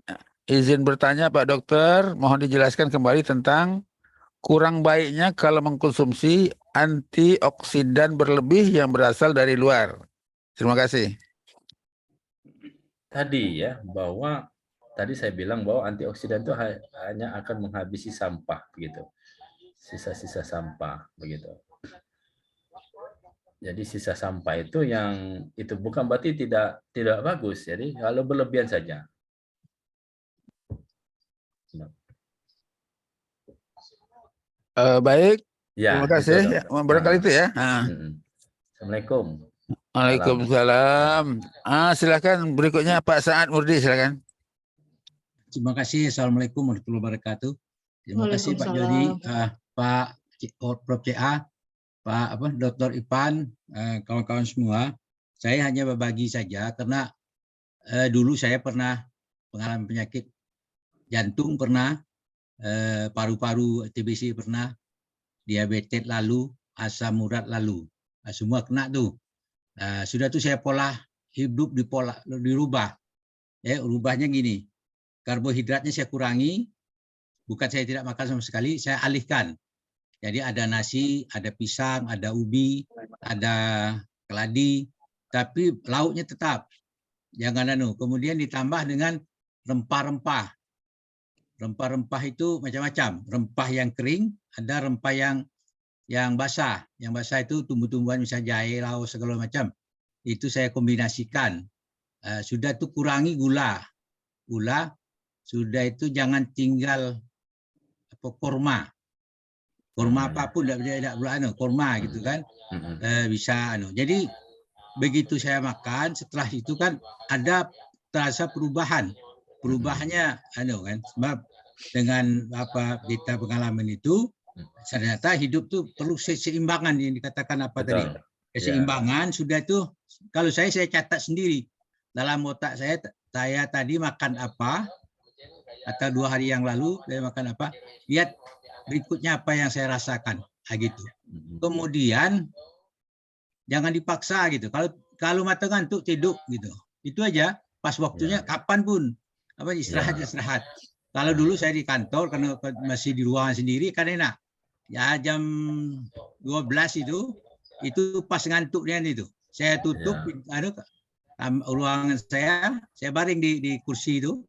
izin bertanya Pak Dokter, mohon dijelaskan kembali tentang kurang baiknya kalau mengkonsumsi antioksidan berlebih yang berasal dari luar. Terima kasih. Tadi ya, bahwa tadi saya bilang bahwa antioksidan itu hanya akan menghabisi sampah begitu. Sisa-sisa sampah begitu. Jadi sisa sampah itu yang itu bukan berarti tidak bagus. Jadi kalau berlebihan saja. Baik. Ya, Terima kasih. itu, Ya, barangkali itu ya. Assalamualaikum. Waalaikumsalam. Silakan berikutnya Pak Saad Murdi, silakan. Terima kasih. Assalamualaikum warahmatullahi wabarakatuh. Terima kasih Pak Jody, Pak Prof. CA, Pak Dr. Ipan, kawan-kawan semua. Saya hanya berbagi saja karena dulu saya pernah pengalaman penyakit jantung pernah, paru-paru TBC pernah, diabetes lalu, asam urat lalu, semua kena tuh. Sudah tuh saya pola hidup dirubah. Ya, rubahnya gini, karbohidratnya saya kurangi, bukan saya tidak makan sama sekali, saya alihkan. Jadi ada nasi, ada pisang, ada ubi, ada keladi, tapi lauknya tetap. Jangan kemudian ditambah dengan rempah-rempah. Rempah-rempah itu macam-macam. Rempah yang kering, ada rempah yang basah. Yang basah itu tumbuh-tumbuhan misalnya jahe, laos, segala macam. Itu saya kombinasikan. Sudah itu kurangi gula. Gula, sudah itu jangan tinggal korma. Korma apapun, tidak korma gitu kan. Bisa. Jadi begitu saya makan, setelah itu kan ada terasa perubahan. Perubahannya kan, sebab dengan kita pengalaman itu, ternyata hidup tuh perlu keseimbangan yang dikatakan tadi. Keseimbangan sudah itu, kalau saya catat sendiri dalam otak saya tadi makan apa, atau 2 hari yang lalu saya makan apa, lihat berikutnya apa yang saya rasakan, gitu. Kemudian jangan dipaksa gitu. Kalau mata ngantuk tidur gitu, itu aja. Pas waktunya kapanpun istirahat. Kalau dulu saya di kantor karena masih di ruangan sendiri kan enak. Ya jam 12 itu pas ngantuknya itu. Saya tutup ruangan saya baring di kursi itu.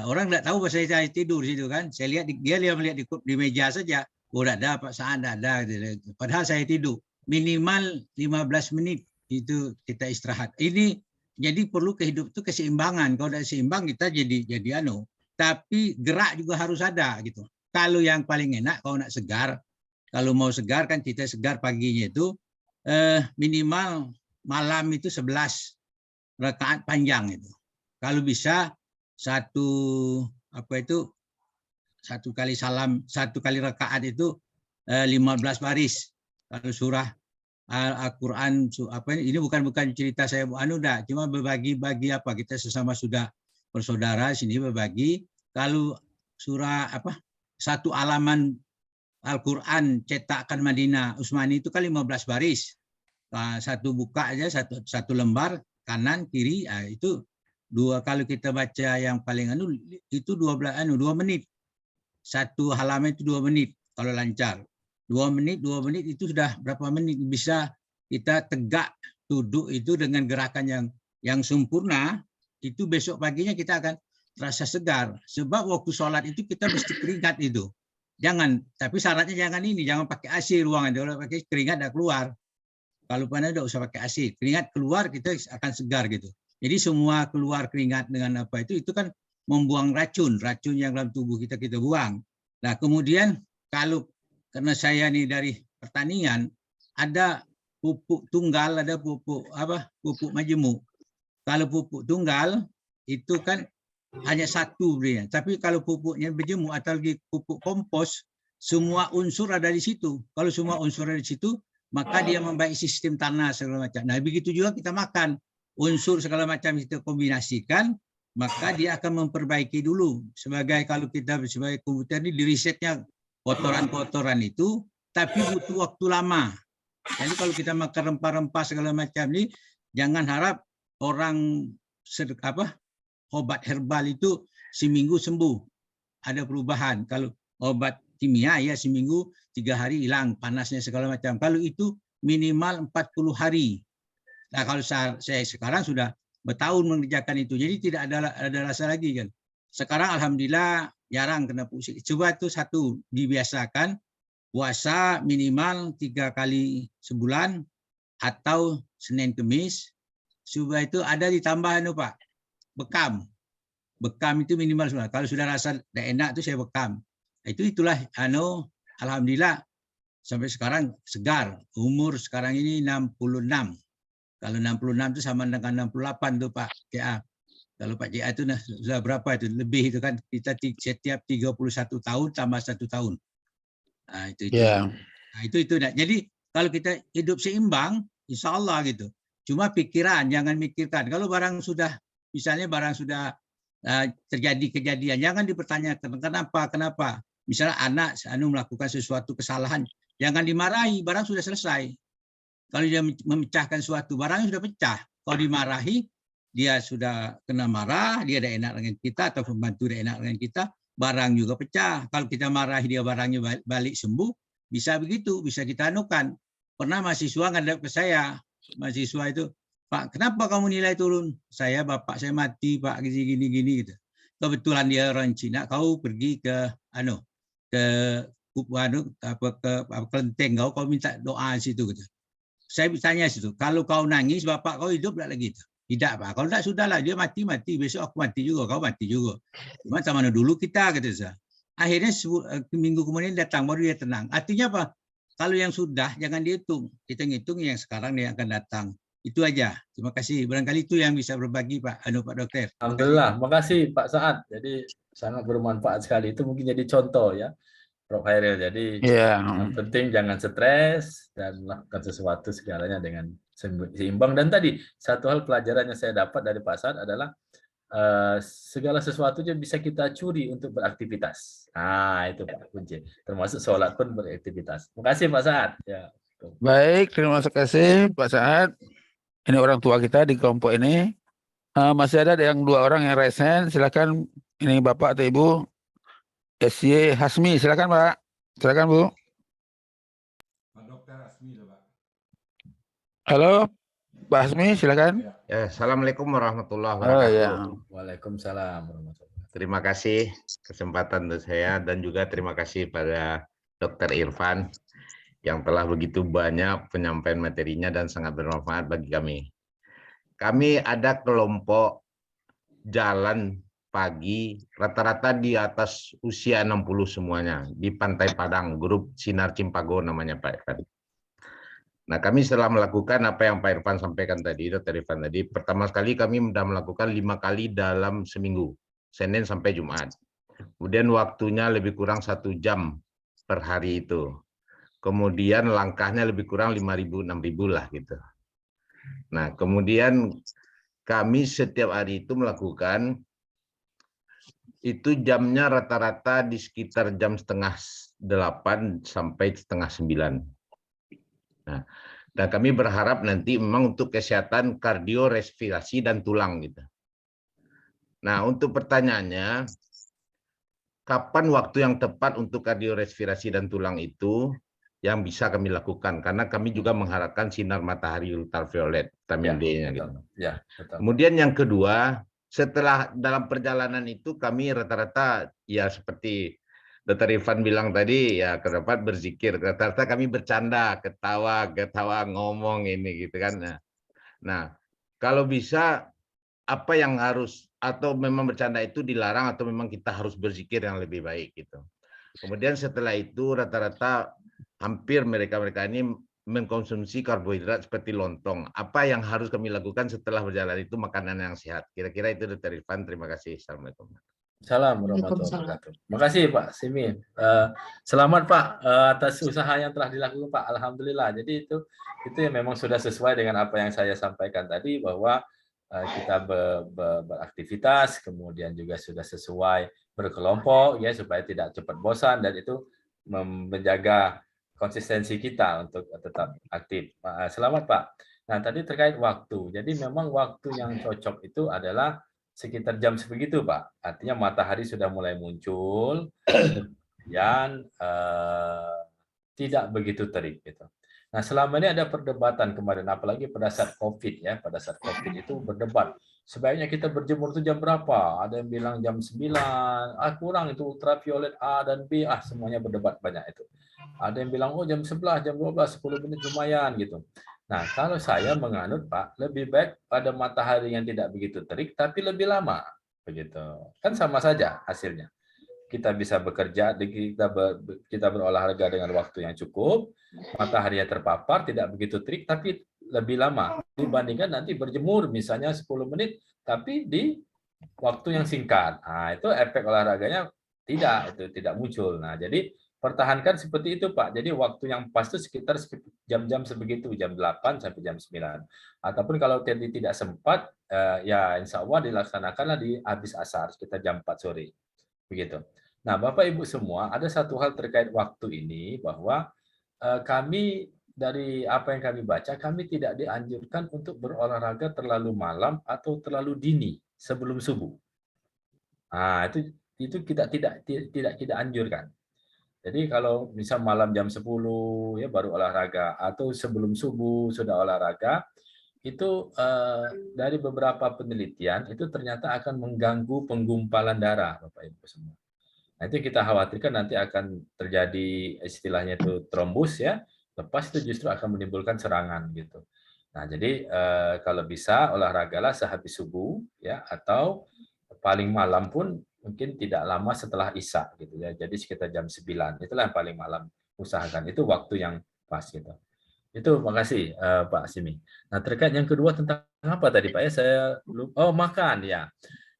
Orang nggak tahu bahwa saya tidur situ kan. Saya lihat dia melihat di meja saja. Oh, tidak ada Pak Saan, tidak ada. Padahal saya tidur minimal 15 menit itu kita istirahat. Ini jadi perlu kehidupan itu keseimbangan. Kalau tidak seimbang kita jadi Tapi gerak juga harus ada gitu. Kalau yang paling enak kalau nak segar, kalau mau segar kan kita segar paginya itu minimal malam itu 11 rakaat panjang itu. Kalau bisa satu kali salam, 1 kali rakaat itu 15 baris. Kalau surah Al-Quran ini bukan cerita saya cuma berbagi kita sesama sudah bersaudara sini berbagi. Kalau surah 1 halaman Al-Quran cetakan Madinah Utsmani itu kan 15 baris. Satu buka aja satu lembar kanan kiri, itu 2 kalau kita baca yang paling itu 2 menit. 1 halaman itu 2 menit kalau lancar. 2 menit itu sudah berapa menit bisa kita tegak duduk itu dengan gerakan yang sempurna, itu besok paginya kita akan terasa segar. Sebab waktu sholat itu kita mesti keringat itu. Tapi syaratnya jangan pakai AC ruangan, kalau pakai keringat tidak keluar. Kalau panas tidak usah pakai AC, keringat keluar kita akan segar gitu. Jadi semua keluar keringat dengan itu kan membuang racun yang dalam tubuh kita buang. Nah kemudian karena saya nih dari pertanian, ada pupuk tunggal, ada pupuk majemuk. Kalau pupuk tunggal itu kan hanya 1 belinya. Tapi kalau pupuknya majemuk atau pupuk kompos, semua unsur ada di situ. Kalau semua unsur ada di situ, maka dia membaiki sistem tanah segala macam. Nah begitu juga kita makan. Unsur segala macam kita kombinasikan, maka dia akan memperbaiki dulu. Kalau kita sebagai komputer ini di risetnya kotoran-kotoran itu, tapi butuh waktu lama. Jadi kalau kita makan rempah-rempah segala macam ini, jangan harap orang obat herbal itu seminggu sembuh. Ada perubahan. Kalau obat kimia ya seminggu 3 hari hilang panasnya segala macam. Kalau itu minimal 40 hari. Nah kalau saya sekarang sudah bertahun mengerjakan itu, jadi tidak ada rasa lagi kan. Sekarang alhamdulillah jarang kena pusing. Coba itu satu, dibiasakan puasa minimal 3 kali sebulan atau Senin Kemis. Coba itu ada ditambah Pak, bekam. Bekam itu minimal sebulan. Kalau sudah rasa tidak enak itu saya bekam. Itulah alhamdulillah sampai sekarang segar. Umur sekarang ini 66. Kalau 66 itu sama dengan 68 tuh Pak CA. Kalau Pak CA itu sudah berapa itu? Lebih itu kan, kita setiap 31 tahun tambah 1 tahun. Nah, itu. Yeah. Nah, itu. Nah, jadi kalau kita hidup seimbang, insya Allah gitu. Cuma pikiran, jangan mikirkan. Kalau misalnya barang sudah terjadi kejadian, jangan dipertanyakan kenapa. Misalnya anak melakukan sesuatu kesalahan, jangan dimarahi, barang sudah selesai. Kalau dia memecahkan suatu, barangnya sudah pecah. Kalau dimarahi, dia sudah kena marah, dia tidak enak dengan kita, atau pembantu tidak enak dengan kita, barang juga pecah. Kalau kita marahi dia, barangnya balik sembuh, bisa begitu, bisa kita anukan. Pernah mahasiswa ngadap ke saya, mahasiswa itu, Pak, kenapa kamu nilai turun? Bapak saya mati, Pak, gini gitu. Kebetulan dia orang Cina, kau pergi ke kelenteng kau minta doa situ gitu. Saya bertanya situ, kalau kau nangis, bapak kau hidup tidak lagi? Tidak Pak, kalau tidak sudahlah, dia mati, besok aku mati juga, kau mati juga. Cuma sama dulu kita, gitu saya. Akhirnya minggu kemudian datang, baru dia tenang. Artinya apa? Kalau yang sudah, jangan dihitung. Kita ngitung yang sekarang yang akan datang. Itu aja. Terima kasih. Barangkali itu yang bisa berbagi Pak Dokter. Alhamdulillah, makasih Pak Saad. Jadi sangat bermanfaat sekali. Itu mungkin jadi contoh ya, Prof. Hairil. Jadi yang penting jangan stres dan lakukan sesuatu segalanya dengan seimbang. Dan tadi satu hal pelajaran yang saya dapat dari Pak Saad adalah segala sesuatu yang bisa kita curi untuk beraktivitas. Nah, itu Pak kunci. Termasuk sholat pun beraktivitas. Terima kasih Pak Saad. Ya. Baik, terima kasih Pak Saad. Ini orang tua kita di kelompok ini. Masih ada yang 2 orang yang resen. Silakan, ini Bapak atau Ibu. SY Hasmi, silakan Pak. Silakan Bu. Pak Dokter Hasmi, Pak. Halo, Pak Hasmi, silakan. Ya, Assalamualaikum warahmatullahi wabarakatuh. Waalaikumsalam warahmatullahi. Terima kasih kesempatan untuk saya, dan juga terima kasih pada Dr. Irfan yang telah begitu banyak penyampaian materinya dan sangat bermanfaat bagi kami. Kami ada kelompok jalan pagi, rata-rata di atas usia 60 semuanya, di Pantai Padang, grup Sinar Cimpago namanya Pak Irfan. Nah, kami setelah melakukan apa yang Pak Irfan sampaikan tadi, Dr. Irfan tadi, pertama sekali kami sudah melakukan 5 kali dalam seminggu, Senin sampai Jumat. Kemudian waktunya lebih kurang 1 jam per hari itu. Kemudian langkahnya lebih kurang 5.000, 6.000 lah gitu. Nah, kemudian kami setiap hari itu melakukan, itu jamnya rata-rata di sekitar jam 7:30 sampai 8:30. Nah, dan kami berharap nanti memang untuk kesehatan kardiorespirasi dan tulang gitu. Nah, untuk pertanyaannya, kapan waktu yang tepat untuk kardiorespirasi dan tulang itu yang bisa kami lakukan? Karena kami juga mengharapkan sinar matahari ultraviolet, vitamin D-nya gitu. Ya, betul. Kemudian yang kedua, setelah dalam perjalanan itu kami rata-rata ya seperti Dr. Irfan bilang tadi, ya terdapat berzikir. Rata-rata kami bercanda, ketawa, ngomong ini gitu kan. Nah, kalau bisa apa yang harus, atau memang bercanda itu dilarang, atau memang kita harus berzikir yang lebih baik gitu. Kemudian setelah itu rata-rata hampir mereka-mereka ini mengkonsumsi karbohidrat seperti lontong. Apa yang harus kami lakukan setelah berjalan itu makanan yang sehat? Kira-kira itu Dr. Irfan. Terima kasih. Assalamualaikum. Assalamualaikum warahmatullahi wabarakatuh. Terima kasih Pak Simin. Selamat Pak atas usaha yang telah dilakukan Pak. Alhamdulillah. Jadi itu yang memang sudah sesuai dengan apa yang saya sampaikan tadi, bahwa kita beraktivitas, kemudian juga sudah sesuai berkelompok ya, supaya tidak cepat bosan, dan itu menjaga konsistensi kita untuk tetap aktif. Selamat Pak. Nah, tadi terkait waktu. Jadi memang waktu yang cocok itu adalah sekitar jam sebegitu Pak. Artinya matahari sudah mulai muncul, kemudian tidak begitu terik gitu. Nah, selama ini ada perdebatan kemarin, apalagi pada saat COVID ya, pada saat COVID itu berdebat. Sebaiknya kita berjemur itu jam berapa? Ada yang bilang jam 9, kurang itu ultraviolet A dan B, semuanya berdebat banyak itu. Ada yang bilang, oh jam 11, jam 12, 10 menit lumayan gitu. Nah, kalau saya menganut Pak, lebih baik pada matahari yang tidak begitu terik, tapi lebih lama. Begitu. Kan sama saja hasilnya. Kita bisa bekerja, kita berolahraga dengan waktu yang cukup, matahari terpapar, tidak begitu terik, tapi lebih lama dibandingkan nanti berjemur misalnya 10 menit, tapi di waktu yang singkat. Nah, itu efek olahraganya tidak muncul. Nah, jadi pertahankan seperti itu Pak. Jadi waktu yang pas itu sekitar jam-jam sebegitu, jam 8 sampai jam 9. Ataupun kalau tidak sempat, ya insya Allah dilaksanakanlah di habis asar, sekitar jam 4 sore. Begitu. Nah, Bapak Ibu semua, ada satu hal terkait waktu ini, bahwa kami dari apa yang kami baca, kami tidak dianjurkan untuk berolahraga terlalu malam atau terlalu dini sebelum subuh. Nah, itu kita tidak anjurkan. Jadi kalau misal malam jam 10 ya baru olahraga, atau sebelum subuh sudah olahraga, itu dari beberapa penelitian itu ternyata akan mengganggu penggumpalan darah, Bapak Ibu semua. Nah, itu kita khawatirkan nanti akan terjadi istilahnya itu trombus ya, lepas itu justru akan menimbulkan serangan gitu. Nah, jadi kalau bisa olahragalah sehabis subuh ya, atau paling malam pun mungkin tidak lama setelah Isya gitu ya. Jadi sekitar jam 9. Itulah yang paling malam, usahakan. Itu waktu yang pas gitu. Itu makasih Pak Simi. Nah, terkait yang kedua tentang apa tadi Pak ya? Saya lupa. Oh, makan ya.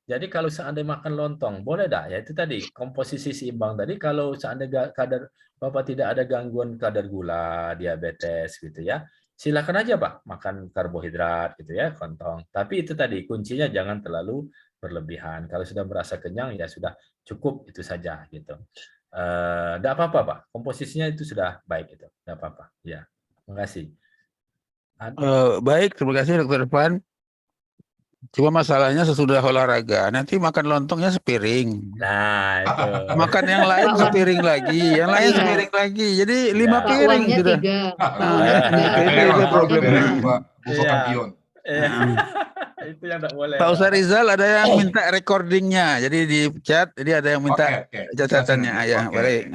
Jadi kalau seandainya makan lontong, boleh dah ya, itu tadi komposisi seimbang tadi. Kalau seandainya kadar Bapak tidak ada gangguan kadar gula, diabetes gitu ya, silakan aja Pak makan karbohidrat gitu ya, lontong. Tapi itu tadi kuncinya jangan terlalu berlebihan. Kalau sudah merasa kenyang ya sudah cukup itu saja gitu. Tidak apa-apa Pak, komposisinya itu sudah baik itu, tidak apa-apa. Ya, terima kasih. Baik, terima kasih Dr. Irfan. Cuma masalahnya sesudah olahraga, nanti makan lontongnya sepiring. Nah, itu. Makan yang lain sepiring lagi, yang lain sepiring lagi. Jadi 5 piring sudah. Itu problemnya. Itu yang tidak boleh. Pak Ustaz Rizal ada yang minta recordingnya, jadi di chat, jadi ada yang minta catatannya. Ya, baik.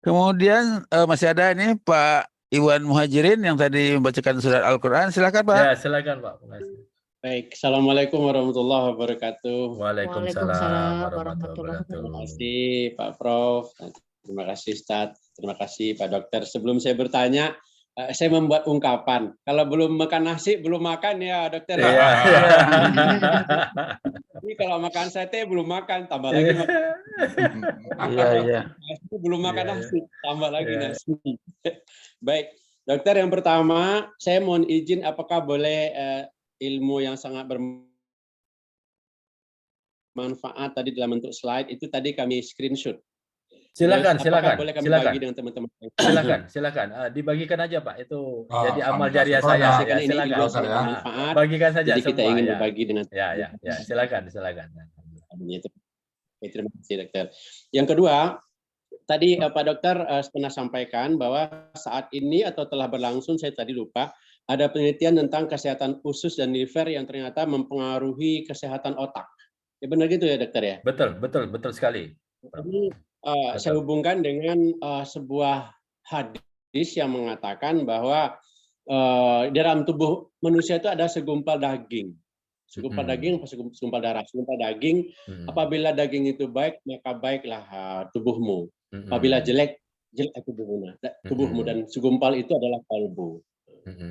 Kemudian masih ada ini Pak Iwan Muhajirin yang tadi membacakan surat Al-Quran. Silakan Pak. Ya, silakan Pak. Terima kasih. Baik, Assalamualaikum warahmatullahi wabarakatuh. Waalaikumsalam warahmatullahi wabarakatuh. Terima kasih Pak Prof. Terima kasih Ustadz. Terima kasih Pak Dokter. Sebelum saya bertanya, saya membuat ungkapan. Kalau belum makan nasi, belum makan ya Dokter. Iya. Ini kalau makan sate belum makan, tambah lagi makan. Iya. Belum makan nasi, tambah lagi nasi. Baik, Dokter, yang pertama saya mohon izin apakah boleh ilmu yang sangat bermanfaat tadi dalam bentuk slide itu tadi kami screenshot. Silakan, Terus, silakan, boleh kami silakan. bagi dengan teman-teman. Silakan. Dibagikan aja Pak. Itu jadi amal jariah saya. Ya, silakan. Bagikan saja jadi kita semua, ingin ya. berbagi dengan. Ya. Silakan. Terima kasih Dokter. Yang kedua, tadi Pak Dokter pernah sampaikan bahwa saat ini atau telah berlangsung, saya tadi lupa, ada penelitian tentang kesehatan usus dan liver yang ternyata mempengaruhi kesehatan otak. Ya benar gitu ya Dokter ya? Betul sekali. Jadi saya hubungkan dengan sebuah hadis yang mengatakan bahwa dalam tubuh manusia itu ada segumpal daging. Segumpal daging atau segumpal darah? Segumpal daging, apabila daging itu baik, maka baiklah tubuhmu. Apabila jelek, jelek tubuhmu. Dan segumpal itu adalah kalbu,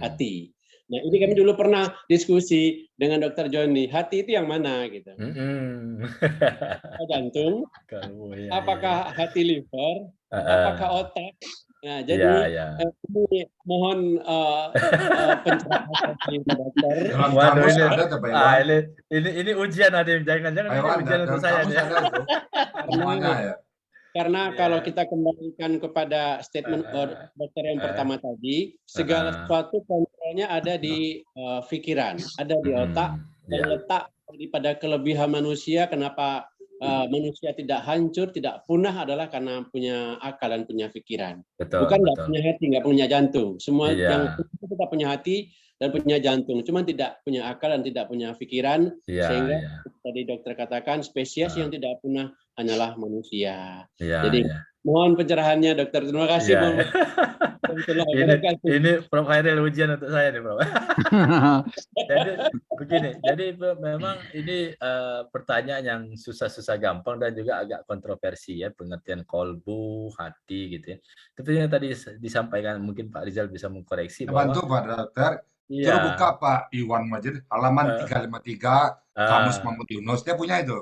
hati. Nah, ini kami dulu pernah diskusi dengan Dr. Joni. Hati itu yang mana gitu? Jantung, apakah hati liver, apakah otak? Nah, jadi ini mohon pencerahan dari Dokter. Waduh, ini ujian Nadim, jangan ini ujian untuk saya ya. Karena kalau kita kembalikan kepada statement dokter yang pertama tadi, segala sesuatu kontrolnya ada di pikiran, ada di otak, dan letak pada kelebihan manusia. Kenapa manusia tidak hancur, tidak punah adalah karena punya akal dan punya pikiran. Betul, Bukan nggak betul. punya hati, nggak punya jantung. Semua yang Iya, kita punya hati dan punya jantung, cuma tidak punya akal dan tidak punya pikiran, iya, sehingga iya, tadi dokter katakan spesies yang tidak punah hanyalah manusia. iya, Jadi iya. mohon pencerahannya dokter. Terima kasih. Iya. Warahmatullahi wabarakatuh. Ini Prof Khairil ujian untuk saya nih, Prof. Jadi begini, jadi memang ini pertanyaan yang susah-susah gampang dan juga agak kontroversi ya, pengertian kolbu, hati gitu ya. Tapi yang tadi disampaikan, mungkin Pak Rizal bisa mengkoreksi bahwa Bantu Pak Dokter. Suruh iya, buka Pak Iwan Majid halaman 353 Kamus Mahmud Yunus. Dia punya itu.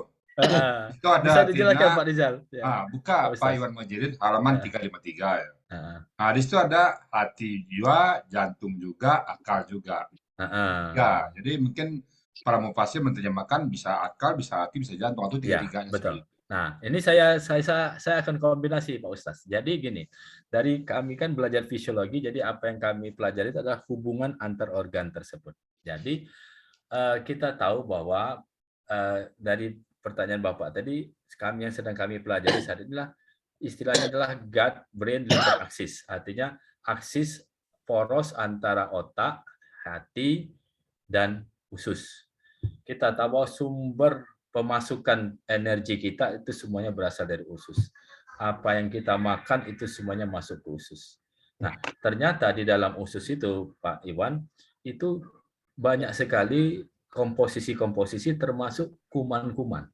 Itu ada bisa dijelaskan artinya. Pak Rizal. Ya, Buka Pak Pak Ustaz. Iwan Majid halaman Ya. 353 ya. Nah, di situ ada hati jiwa, jantung juga, akal juga. Ya, jadi mungkin para mufasir menerjemahkan bisa akal, bisa hati, bisa jantung, atau Ya, tiga-tiganya betul. sekali. Nah, ini saya akan kombinasi Pak Ustaz. Jadi gini, dari kami kan belajar fisiologi, jadi apa yang kami pelajari itu adalah hubungan antar organ tersebut. Jadi kita tahu bahwa dari pertanyaan Bapak tadi, yang sedang kami pelajari saat inilah istilahnya adalah gut brain liver axis. Artinya aksis poros antara otak, hati, dan usus. Kita tahu bahwa sumber pemasukan energi kita itu semuanya berasal dari usus. Apa yang kita makan itu semuanya masuk ke usus. Nah, ternyata di dalam usus itu, Pak Iwan, itu banyak sekali komposisi-komposisi termasuk kuman-kuman.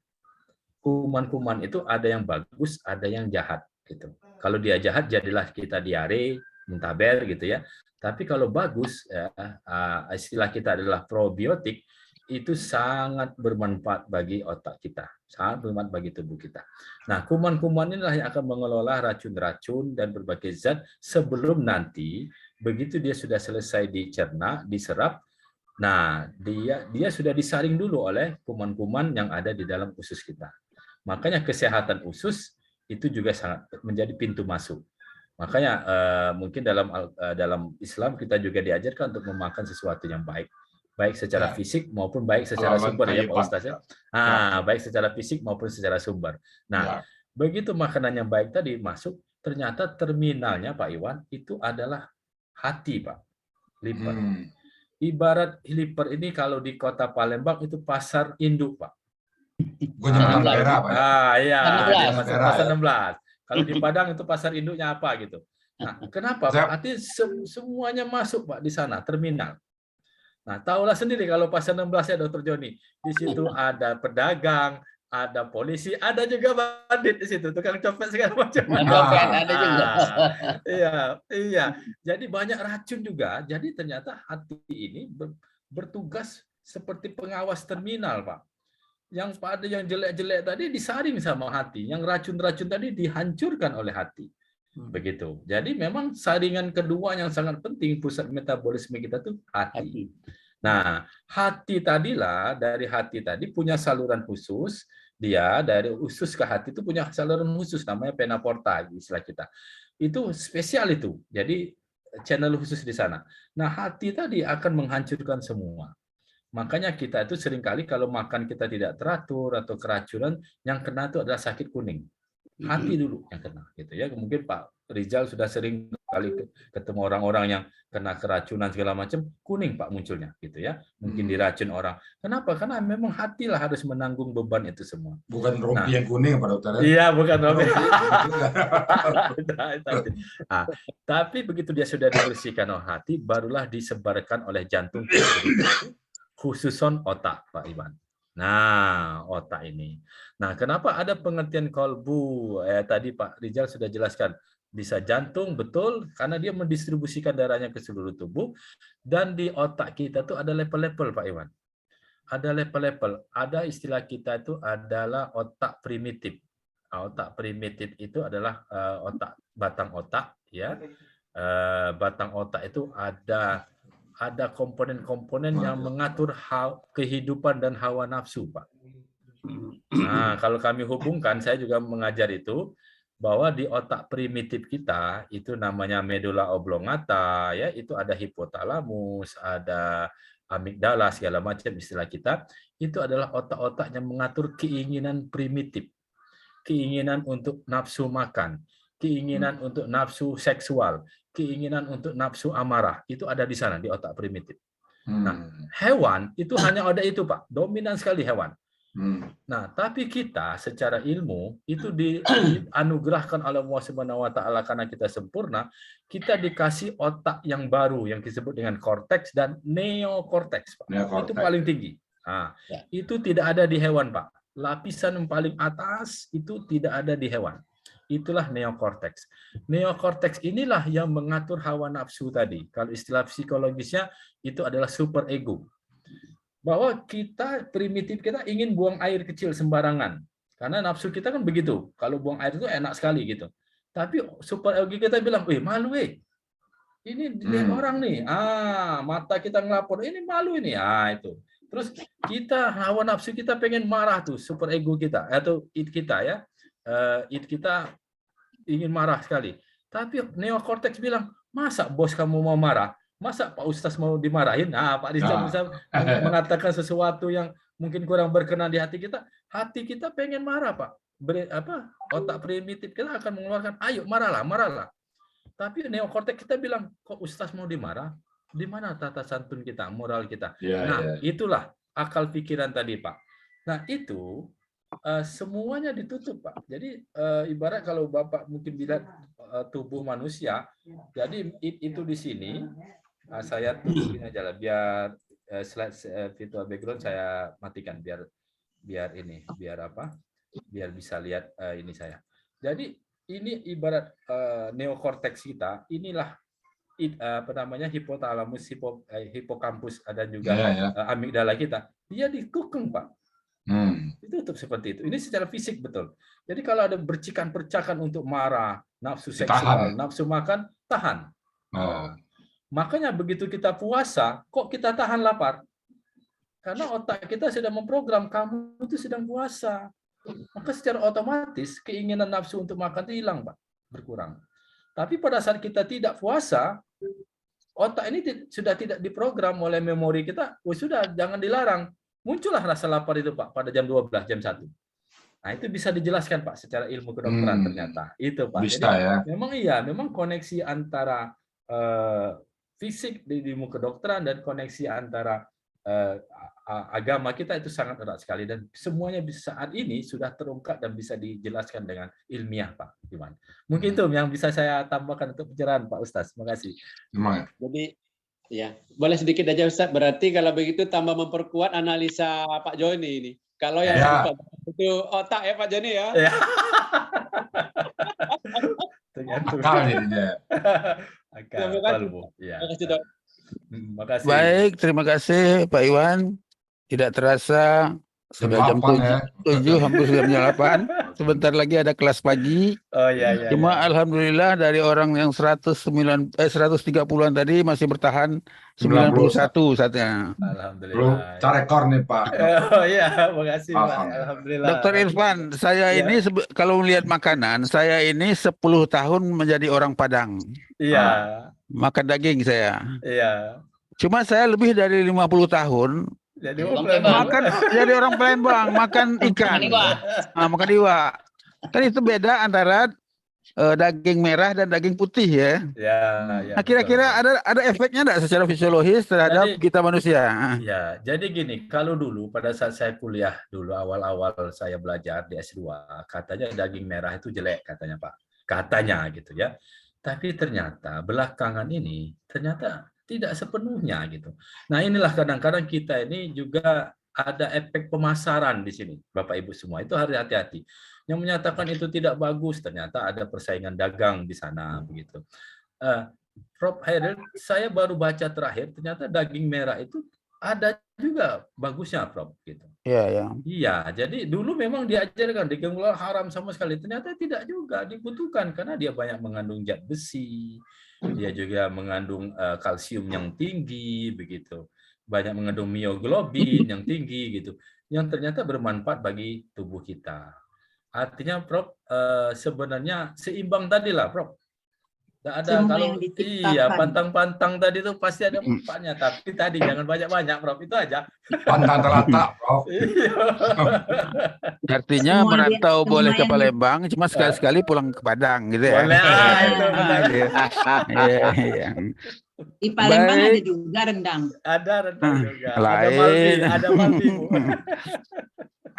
Kuman-kuman itu ada yang bagus, ada yang jahat gitu. Kalau dia jahat jadilah kita diare, muntaber gitu ya. Tapi kalau bagus ya, istilah kita adalah probiotik, itu sangat bermanfaat bagi otak kita, sangat bermanfaat bagi tubuh kita. Nah, kuman-kuman inilah yang akan mengelola racun-racun dan berbagai zat sebelum nanti begitu dia sudah selesai dicerna, diserap. Nah, dia sudah disaring dulu oleh kuman-kuman yang ada di dalam usus kita. Makanya kesehatan usus itu juga sangat menjadi pintu masuk. Makanya mungkin dalam Islam kita juga diajarkan untuk memakan sesuatu yang baik secara fisik maupun baik secara sumber ya Pak Ustaz ya. Baik secara fisik maupun secara sumber. Nah, begitu makanan yang baik tadi masuk, ternyata terminalnya Pak Iwan itu adalah hati, Pak. Liver. Ibarat liver ini kalau di kota Palembang itu pasar induk, Pak. Iya, pasar 16. Kalau di Padang itu pasar induknya apa gitu. Nah, kenapa Pak? Artinya semuanya masuk Pak di sana, terminal. Nah, tahulah sendiri kalau pasar 16 ya Dr. Joni. Di situ ada pedagang, ada polisi, ada juga bandit di situ, tukang copet segala macam. Ada juga. Iya. Jadi banyak racun juga. Jadi ternyata hati ini bertugas seperti pengawas terminal, Pak. Yang pada yang jelek-jelek tadi disaring sama hati, yang racun-racun tadi dihancurkan oleh hati. Begitu. Jadi memang saringan kedua yang sangat penting pusat metabolisme kita tuh hati. Nah, hati tadilah dari hati tadi punya saluran khusus, dia dari usus ke hati itu punya saluran khusus namanya vena porta istilah kita. Itu spesial itu. Jadi channel khusus di sana. Nah, hati tadi akan menghancurkan semua. Makanya kita itu seringkali kalau makan kita tidak teratur atau keracunan, yang kena itu adalah sakit kuning. Hati dulu yang kena gitu ya. Mungkin Pak Rizal sudah sering kali ketemu orang-orang yang kena keracunan segala macam, kuning Pak munculnya gitu ya. Mungkin diracun orang. Kenapa? Karena memang hatilah harus menanggung beban itu semua. Bukan rompi yang kuning Pak Dokter. Iya, bukan rompi. Tapi begitu dia sudah dibersihkan oleh hati, barulah disebarkan oleh jantung khususon otak Pak Iwan. Nah, otak ini. Nah, kenapa ada pengertian kolbu? Tadi Pak Rizal sudah jelaskan. Bisa jantung, betul, karena dia mendistribusikan darahnya ke seluruh tubuh. Dan di otak kita tuh ada level-level, Pak Iwan. Ada level-level. Ada istilah kita itu adalah otak primitif. Otak primitif itu adalah batang otak. Ya, batang otak itu ada komponen-komponen yang mengatur kehidupan dan hawa nafsu, Pak. Nah, kalau kami hubungkan, saya juga mengajar itu, bahwa di otak primitif kita, itu namanya medula oblongata, ya, itu ada hipotalamus, ada amigdala, segala macam istilah kita, itu adalah otak-otak yang mengatur keinginan primitif. keinginan untuk nafsu makan, keinginan untuk nafsu seksual, keinginan untuk nafsu amarah, itu ada di sana, di otak primitif. Nah, hewan itu hanya ada itu, Pak. Dominan sekali hewan. Nah, tapi kita secara ilmu itu dianugerahkan oleh Allah Subhanahu wa taala karena kita sempurna, kita dikasih otak yang baru yang disebut dengan korteks dan neokorteks, Pak. Itu paling tinggi. Nah, itu tidak ada di hewan, Pak. Lapisan yang paling atas itu tidak ada di hewan. Itulah neokorteks. Neokorteks inilah yang mengatur hawa nafsu tadi. Kalau istilah psikologisnya itu adalah super ego. Bahwa kita primitif, kita ingin buang air kecil sembarangan karena nafsu kita kan begitu, kalau buang air itu enak sekali gitu. Tapi super ego kita bilang, malu ini dilihat orang nih, mata kita ngelapor, ini malu ini, itu. Terus kita hawa nafsu kita pengen marah tuh, super ego kita atau id kita ya, id kita ingin marah sekali. Tapi neokorteks bilang, masa bos kamu mau marah? Masa Pak Ustaz mau dimarahin? Pak Rizal bisa mengatakan sesuatu yang mungkin kurang berkenan di hati kita. Hati kita pengen marah, Pak. Otak primitif kita akan mengeluarkan, ayo marahlah, marahlah. Tapi neokorteks kita bilang, kok Ustaz mau dimarah? Di mana tata santun kita, moral kita? Itulah akal pikiran tadi, Pak. Nah, itu semuanya ditutup, Pak. Jadi ibarat kalau Bapak mungkin lihat tubuh manusia, jadi itu di sini. Saya tutup aja lah, biar slide virtual background saya matikan biar biar bisa lihat ini saya. Jadi ini ibarat neokorteks kita, inilah hipotalamus, hipokampus dan juga amigdala kita. Dia dikukung, Pak. Ditutup seperti itu. Ini secara fisik betul. Jadi kalau ada percikan-percikan untuk marah, nafsu seksual, nafsu makan, tahan. Makanya begitu kita puasa, kok kita tahan lapar? Karena otak kita sedang memprogram kamu itu sedang puasa. Maka secara otomatis keinginan nafsu untuk makan itu hilang, Pak, berkurang. Tapi pada saat kita tidak puasa, otak ini sudah tidak diprogram oleh memori kita. Sudah, jangan dilarang. Muncullah rasa lapar itu, Pak, pada jam 12, jam 1. Nah, itu bisa dijelaskan, Pak, secara ilmu kedokteran ternyata. Itu, Pak. Bisa, jadi, memang koneksi antara fisik di ilmu kedokteran dan koneksi antara agama kita itu sangat erat sekali, dan semuanya saat ini sudah terungkap dan bisa dijelaskan dengan ilmiah, Pak Iwan. Mungkin itu yang bisa saya tambahkan untuk pencerahan, Pak Ustaz. Terima kasih. Jadi ya, boleh sedikit aja Ustaz. Berarti kalau begitu tambah memperkuat analisa Pak Joni ini. Kalau yang itu otak ya Pak Joni ya. Terima kasih Pak Iwan. Tidak terasa sudah jam 7, hampir sudah jam 8. Sebentar lagi ada kelas pagi. Cuma alhamdulillah dari orang yang 130-an tadi masih bertahan 91 saatnya. Alhamdulillah. Belum rekor nih, Pak. Makasih Pak. Alhamdulillah. Dr. Irfan, saya ini kalau melihat makanan, saya ini 10 tahun menjadi orang Padang. Makan daging saya. Cuma saya lebih dari 50 tahun jadi orang Palembang, makan ikan, makan iwa. Kan itu beda antara daging merah dan daging putih ya. Nah, kira-kira ada efeknya enggak secara fisiologis terhadap kita manusia? Jadi gini, kalau dulu pada saat saya kuliah dulu awal-awal saya belajar di S2, katanya daging merah itu jelek katanya, Pak. Katanya gitu ya. Tapi ternyata belakangan ini ternyata tidak sepenuhnya gitu. Nah, inilah kadang-kadang kita ini juga ada efek pemasaran di sini, Bapak Ibu semua. Itu harus hati-hati. Yang menyatakan itu tidak bagus, ternyata ada persaingan dagang di sana begitu. Prof. Hairil, saya baru baca terakhir, ternyata daging merah itu ada juga bagusnya, Prof. Gitu. Iya, jadi dulu memang diajarkan daging ular haram sama sekali. Ternyata tidak juga, dibutuhkan karena dia banyak mengandung zat besi. Dia juga mengandung kalsium yang tinggi begitu, banyak mengandung mioglobin yang tinggi gitu, yang ternyata bermanfaat bagi tubuh kita. Artinya, Prof, sebenarnya seimbang tadi lah, Prof. Nggak ada. Semua Kalau yang iya diciptakan. pantang-pantang tadi tuh pasti ada manfaatnya. Tapi tadi jangan banyak-banyak, Prof. Itu aja. Pantang terletak, Prof. Iya. Artinya Semua merantau semua boleh ke yang Palembang, cuma sekali-sekali pulang ke Padang gitu ya. Boleh, itu benar. Gitu ya. Iya, iya. di Palembang ada Baik. juga rendang. Ada rendang juga. Ada Lain. Malbi, ada Malbi, Bu.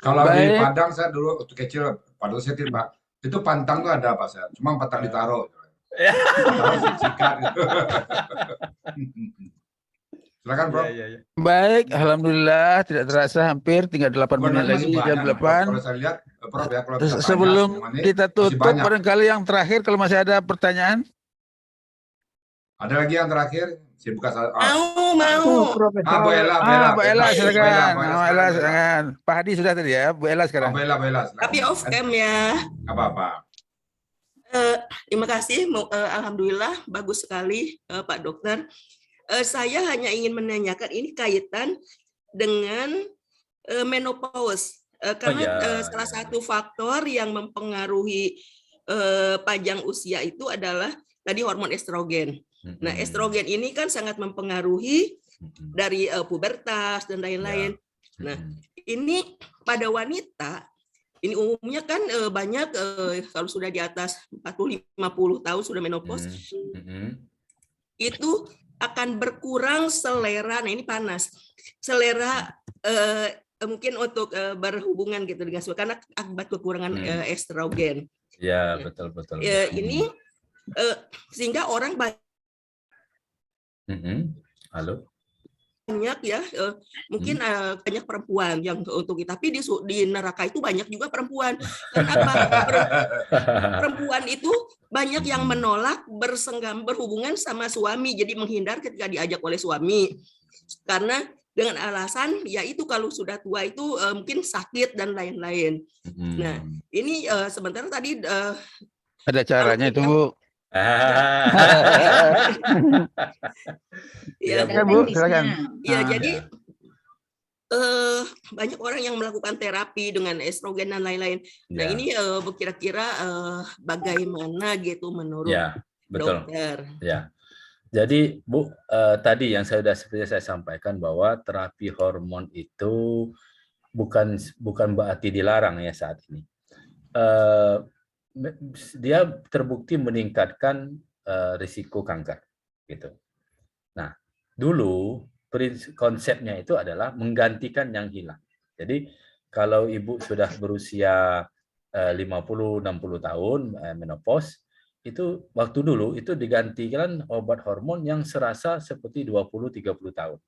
Kalau di Baik. Padang saya dulu waktu kecil, padahal saya tidak, itu pantang tuh ada Pak saya, cuma pantang ditaruh. Ya. Taruh sikat gitu. Silakan, Bro. Iya, iya. Baik, alhamdulillah tidak terasa hampir tinggal 8 menit Sebenarnya lagi masih jam banyak, 8. kalau saya lihat, Prof ya, kalau bisa tanya Sebelum semua nih, kita masih tutup, banyak. barangkali yang terakhir kalau masih ada pertanyaan. Ada lagi yang terakhir? Saya buka Mau. Bu Ella, Bu Ella silakan. Bu Ella, Bu Ella silakan. Pak Hadi sudah tadi ya, Bu Ella sekarang. Bu Ella, silakan. Tapi off cam ya. Apa-apa. Terima kasih. Alhamdulillah bagus sekali Pak Dokter. Saya hanya ingin menanyakan ini kaitan dengan menopause. Karena salah satu faktor yang mempengaruhi panjang usia itu adalah tadi hormon estrogen. Nah, estrogen ini kan sangat mempengaruhi dari pubertas dan lain-lain. Nah, ini pada wanita, ini umumnya kan banyak kalau sudah di atas 40-50 tahun sudah menopause, itu akan berkurang selera, nah ini panas, selera mungkin untuk berhubungan gitu dengan suami karena akibat kekurangan estrogen. Ya, betul-betul. Ini sehingga orang Halo. banyak ya, mungkin banyak perempuan yang untuk itu, tapi di neraka itu banyak juga perempuan. Kenapa? Perempuan itu banyak yang menolak berhubungan sama suami, jadi menghindar ketika diajak oleh suami, karena dengan alasan ya itu kalau sudah tua itu mungkin sakit dan lain-lain. Nah, ini sementara tadi ada caranya itu, Bu. Ya, Bu, silakan. Ya, jadi banyak orang yang melakukan terapi dengan estrogen dan lain-lain. Nah, ini kira-kira bagaimana gitu menurut betul. dokter? Ya. Jadi, Bu, tadi yang seperti saya sampaikan bahwa terapi hormon itu bukan berarti dilarang ya saat ini. Dia terbukti meningkatkan risiko kanker gitu. Nah, dulu konsepnya itu adalah menggantikan yang hilang. Jadi kalau ibu sudah berusia 50-60 tahun menopause, itu waktu dulu itu digantikan obat hormon yang serasa seperti 20-30 tahun.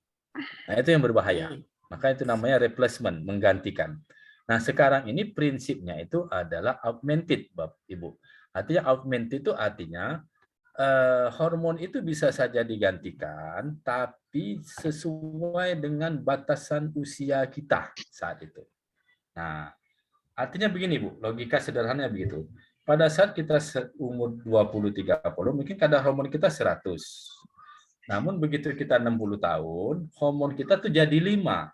Nah, itu yang berbahaya. Maka itu namanya replacement, menggantikan. Nah, sekarang ini prinsipnya itu adalah augmented, Ibu. Artinya augmented itu artinya hormon itu bisa saja digantikan, tapi sesuai dengan batasan usia kita saat itu. Nah, artinya begini, Bu, logika sederhananya begitu. Pada saat kita umur 20-30, mungkin kadar hormon kita 100. Namun begitu kita 60 tahun, hormon kita tuh jadi 5.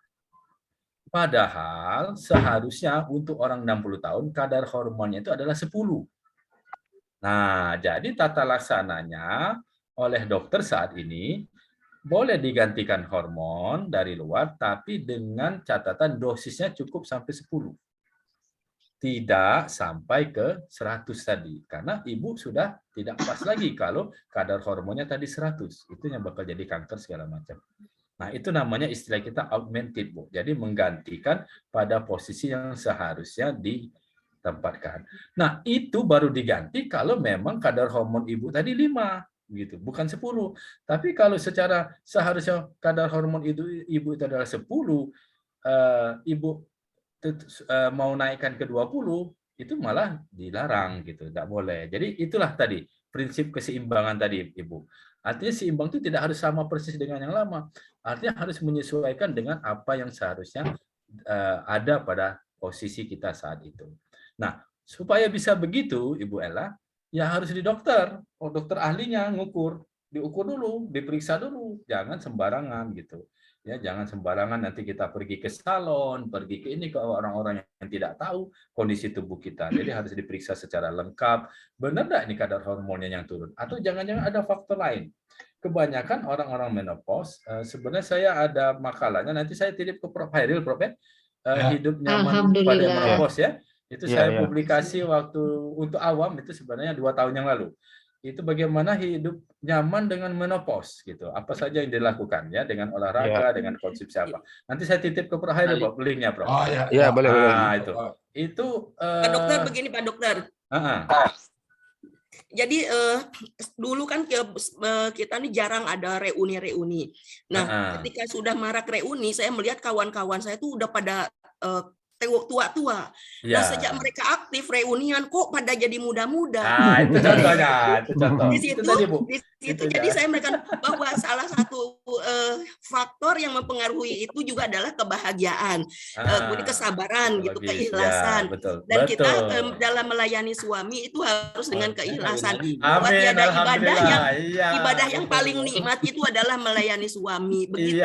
Padahal seharusnya untuk orang 60 tahun kadar hormonnya itu adalah 10. Nah, jadi tata laksananya oleh dokter saat ini boleh digantikan hormon dari luar, tapi dengan catatan dosisnya cukup sampai 10. Tidak sampai ke 100 tadi. Karena ibu sudah tidak pas lagi kalau kadar hormonnya tadi 100. Itu yang bakal jadi kanker segala macam. Nah, itu namanya istilah kita augmented, Bu. Jadi menggantikan pada posisi yang seharusnya ditempatkan. Nah, itu baru diganti kalau memang kadar hormon ibu tadi 5, gitu, bukan 10. Tapi kalau secara seharusnya kadar hormon ibu itu adalah 10, ibu mau naikkan ke 20, itu malah dilarang, gitu, tidak boleh. Jadi itulah tadi prinsip keseimbangan tadi, Ibu. Artinya seimbang itu tidak harus sama persis dengan yang lama. Artinya harus menyesuaikan dengan apa yang seharusnya ada pada posisi kita saat itu. Nah, supaya bisa begitu, Ibu Ella, ya harus di dokter. Dokter ahlinya diukur dulu, diperiksa dulu, jangan sembarangan gitu. Ya, jangan sembarangan nanti kita pergi ke salon, pergi ke ini ke orang-orang yang tidak tahu kondisi tubuh kita. Jadi harus diperiksa secara lengkap. Benar nggak ini kadar hormonnya yang turun? Atau jangan-jangan ada faktor lain? Kebanyakan orang-orang menopause, sebenarnya saya ada makalahnya, nanti saya titip ke Prof. Hairil, Prof. Hidup nyaman pada menopause ya. Itu saya publikasi waktu untuk awam itu sebenarnya 2 tahun yang lalu. Itu bagaimana hidup nyaman dengan menopause gitu. Apa saja yang dilakukan ya dengan olahraga, dengan konsumsi apa. Nanti saya titip ke Prof. Hairil, linknya, Prof. Oh ya, Ya, boleh. Nah, itu Pak Dokter begini Pak Dokter. Jadi dulu kan kita nih jarang ada reuni-reuni. Nah, ketika sudah marak reuni, saya melihat kawan-kawan saya tuh udah pada tua-tua. Nah, sejak mereka aktif reunian kok pada jadi muda-muda. Nah, itu contohnya, itu contoh. Di situ jadi saya menekan bahwa salah satu faktor yang mempengaruhi itu juga adalah kebahagiaan, kemudian kesabaran gitu, keikhlasan. Dan kita dalam melayani suami itu harus dengan keikhlasan. Bahwa tiada ibadah yang paling nikmat itu adalah melayani suami. Begitu.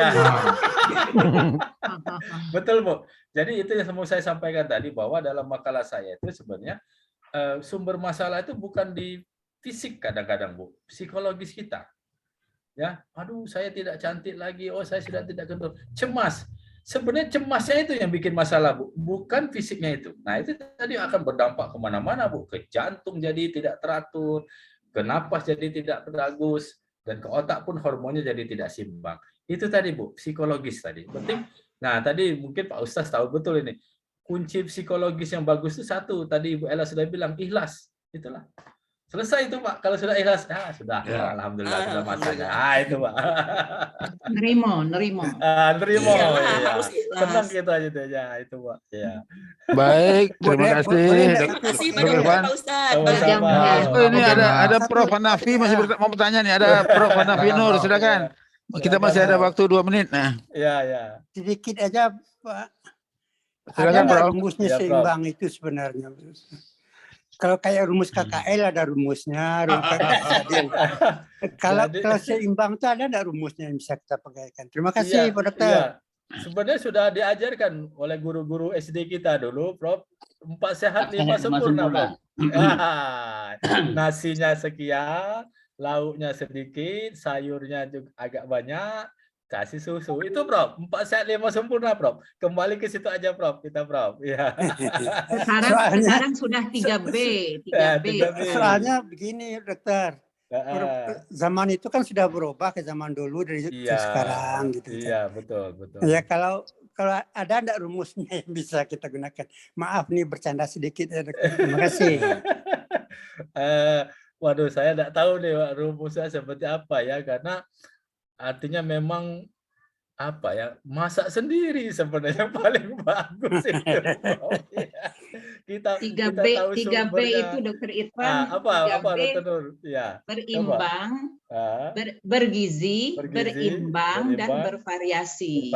Betul, Bu. Jadi itu yang mau saya sampaikan tadi, bahwa dalam makalah saya itu sebenarnya sumber masalah itu bukan di fisik kadang-kadang, Bu, psikologis kita. Ya, aduh saya tidak cantik lagi, oh saya sudah tidak kendor, cemas. Sebenarnya cemasnya itu yang bikin masalah, Bu, bukan fisiknya itu. Nah, itu tadi akan berdampak kemana-mana, Bu, ke jantung jadi tidak teratur, ke napas jadi tidak bagus, dan ke otak pun hormonnya jadi tidak seimbang. Itu tadi, Bu, psikologis tadi. Penting. Nah, tadi mungkin Pak Ustaz tahu betul ini. Kunci psikologis yang bagus itu satu. Tadi Ibu Ella sudah bilang, ikhlas. Itulah. Selesai itu, Pak. Kalau sudah ikhlas, sudah. Ya. Alhamdulillah, sudah masanya. Itu, Pak. Nerimo. Nerimo. Harus ikhlas. Tenang gitu aja tuh. Ya, itu, Pak. Ya. Baik, terima kasih. Terima kasih Pak Ustaz. Ini ada Prof. Hanafi masih mau bertanya nih. Ada Prof. Hanafi Nur, silakan. Kita masih ada waktu 2 menit. Nah, ya. Sedikit aja, Pak. Silakan, ada rumusnya seimbang itu sebenarnya. Kalau kayak rumus KKL ada rumusnya. Kalau seimbang itu ada nggak rumusnya yang bisa kita pakaikan? Terima kasih, Pak Dokter. Iya. Sebenarnya sudah diajarkan oleh guru-guru SD kita dulu, Prof. 4 sehat 5 sempurna, Prof. Nasinya sekian, lauknya sedikit, sayurnya juga agak banyak, kasih susu. Itu, Prof. 4 sehat 5 sempurna, Prof. Kembali ke situ aja, Prof. Kita, Prof. Ya. Sekarang sudah 3B. 3B. Soalnya begini, Dokter. Zaman itu kan sudah berubah ke zaman dulu dari sekarang gitu. Iya, betul. Ya, kalau ada enggak rumusnya yang bisa kita gunakan? Maaf nih bercanda sedikit ya, Dokter. Terima kasih. Waduh, saya tidak tahu nih rumusnya seperti apa ya, karena artinya memang apa ya, masak sendiri sebenarnya paling bagus itu. Kita 3B itu Dokter Irfan. Apa Dokter Nur? Ya. Berimbang, bergizi, berimbang, dan bervariasi.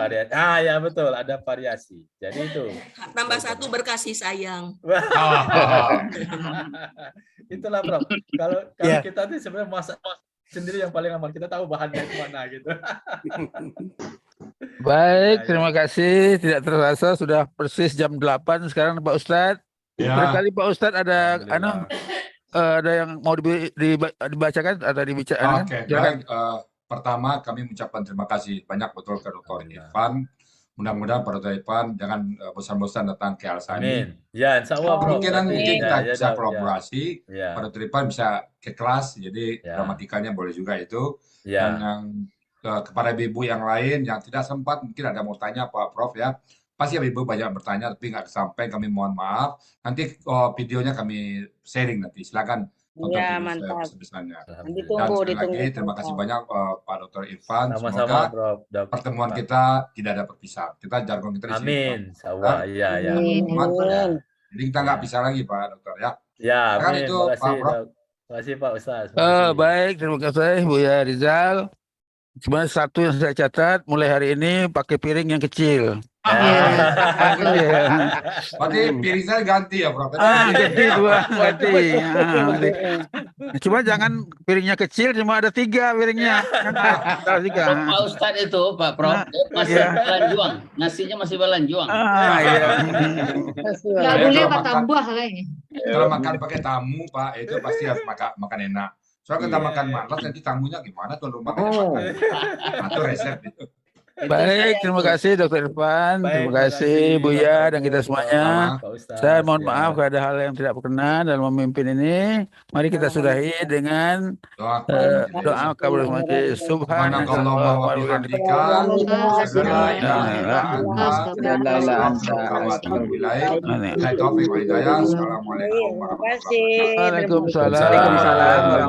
Ya betul, ada variasi. Jadi itu. Tambah 1 berkasih sayang. Itulah, Prof. Kalau kita tuh sebenarnya masak sendiri yang paling aman, kita tahu bahannya kemana gitu. Baik, terima kasih. Tidak terasa sudah persis jam 8 sekarang, Pak Ustadz. Barangkali Pak Ustadz ada yang mau dibacakan atau dibicarakan? Oke, pertama kami mengucapkan terima kasih banyak betul ke Dr. Irfan. Mudah-mudahan Pak Dr. Irfan jangan bosan-bosan datang ke Alsani. Amin. Ya, insya Allah, Prof. Mungkin kita bisa kolaborasi. Pak Dr. Irfan bisa ke kelas, jadi gramatikanya boleh juga itu. Dan yang kepada ibu yang lain yang tidak sempat, mungkin ada mau tanya Pak Prof ya. Pasti ibu banyak bertanya tapi nggak sampai, kami mohon maaf. Nanti videonya kami sharing nanti. Silakan tonton video sebesarnya. Dan sekali lagi terima kasih banyak Pak Dr. Irfan. Semoga pertemuan kita tidak ada perpisahan. Kita jargon kita di sini. Amin. Iya. Jadi kita nggak pisah lagi Pak Dokter ya. Ya, amin. Itu Pak Prof. Terima kasih Pak Ustaz. Baik, terima kasih Buya Rizal. Sebenarnya satu yang saya catat, mulai hari ini pakai piring yang kecil. Berarti piring saya ganti ya, Prof? Ganti. Cuma jangan piringnya kecil, cuma ada 3 piringnya. Ada 3. Pak Ustadz itu, Pak Prof, masih balanjuang. Nasinya masih balanjuang. Iya. Nggak boleh apa tambah kayaknya. Kalau makan pakai tamu, Pak, itu pasti harus makan enak. Soalnya kita makan malas, nanti tamunya gimana tuan rumah makan. Atau resep itu. Baik, terima kasih Dr. Irfan, terima kasih Buya dan kita semuanya. Saya mohon maaf kalau ada hal yang tidak berkenan dalam memimpin ini. Mari kita sudahi dengan doa kabul majid. Subhanallah wa bihamdika, asyhadu an la ilaha illa anta, astaghfiruka wa atubu ilaik. Assalamualaikum warahmatullahi wabarakatuh. Waalaikumsalam.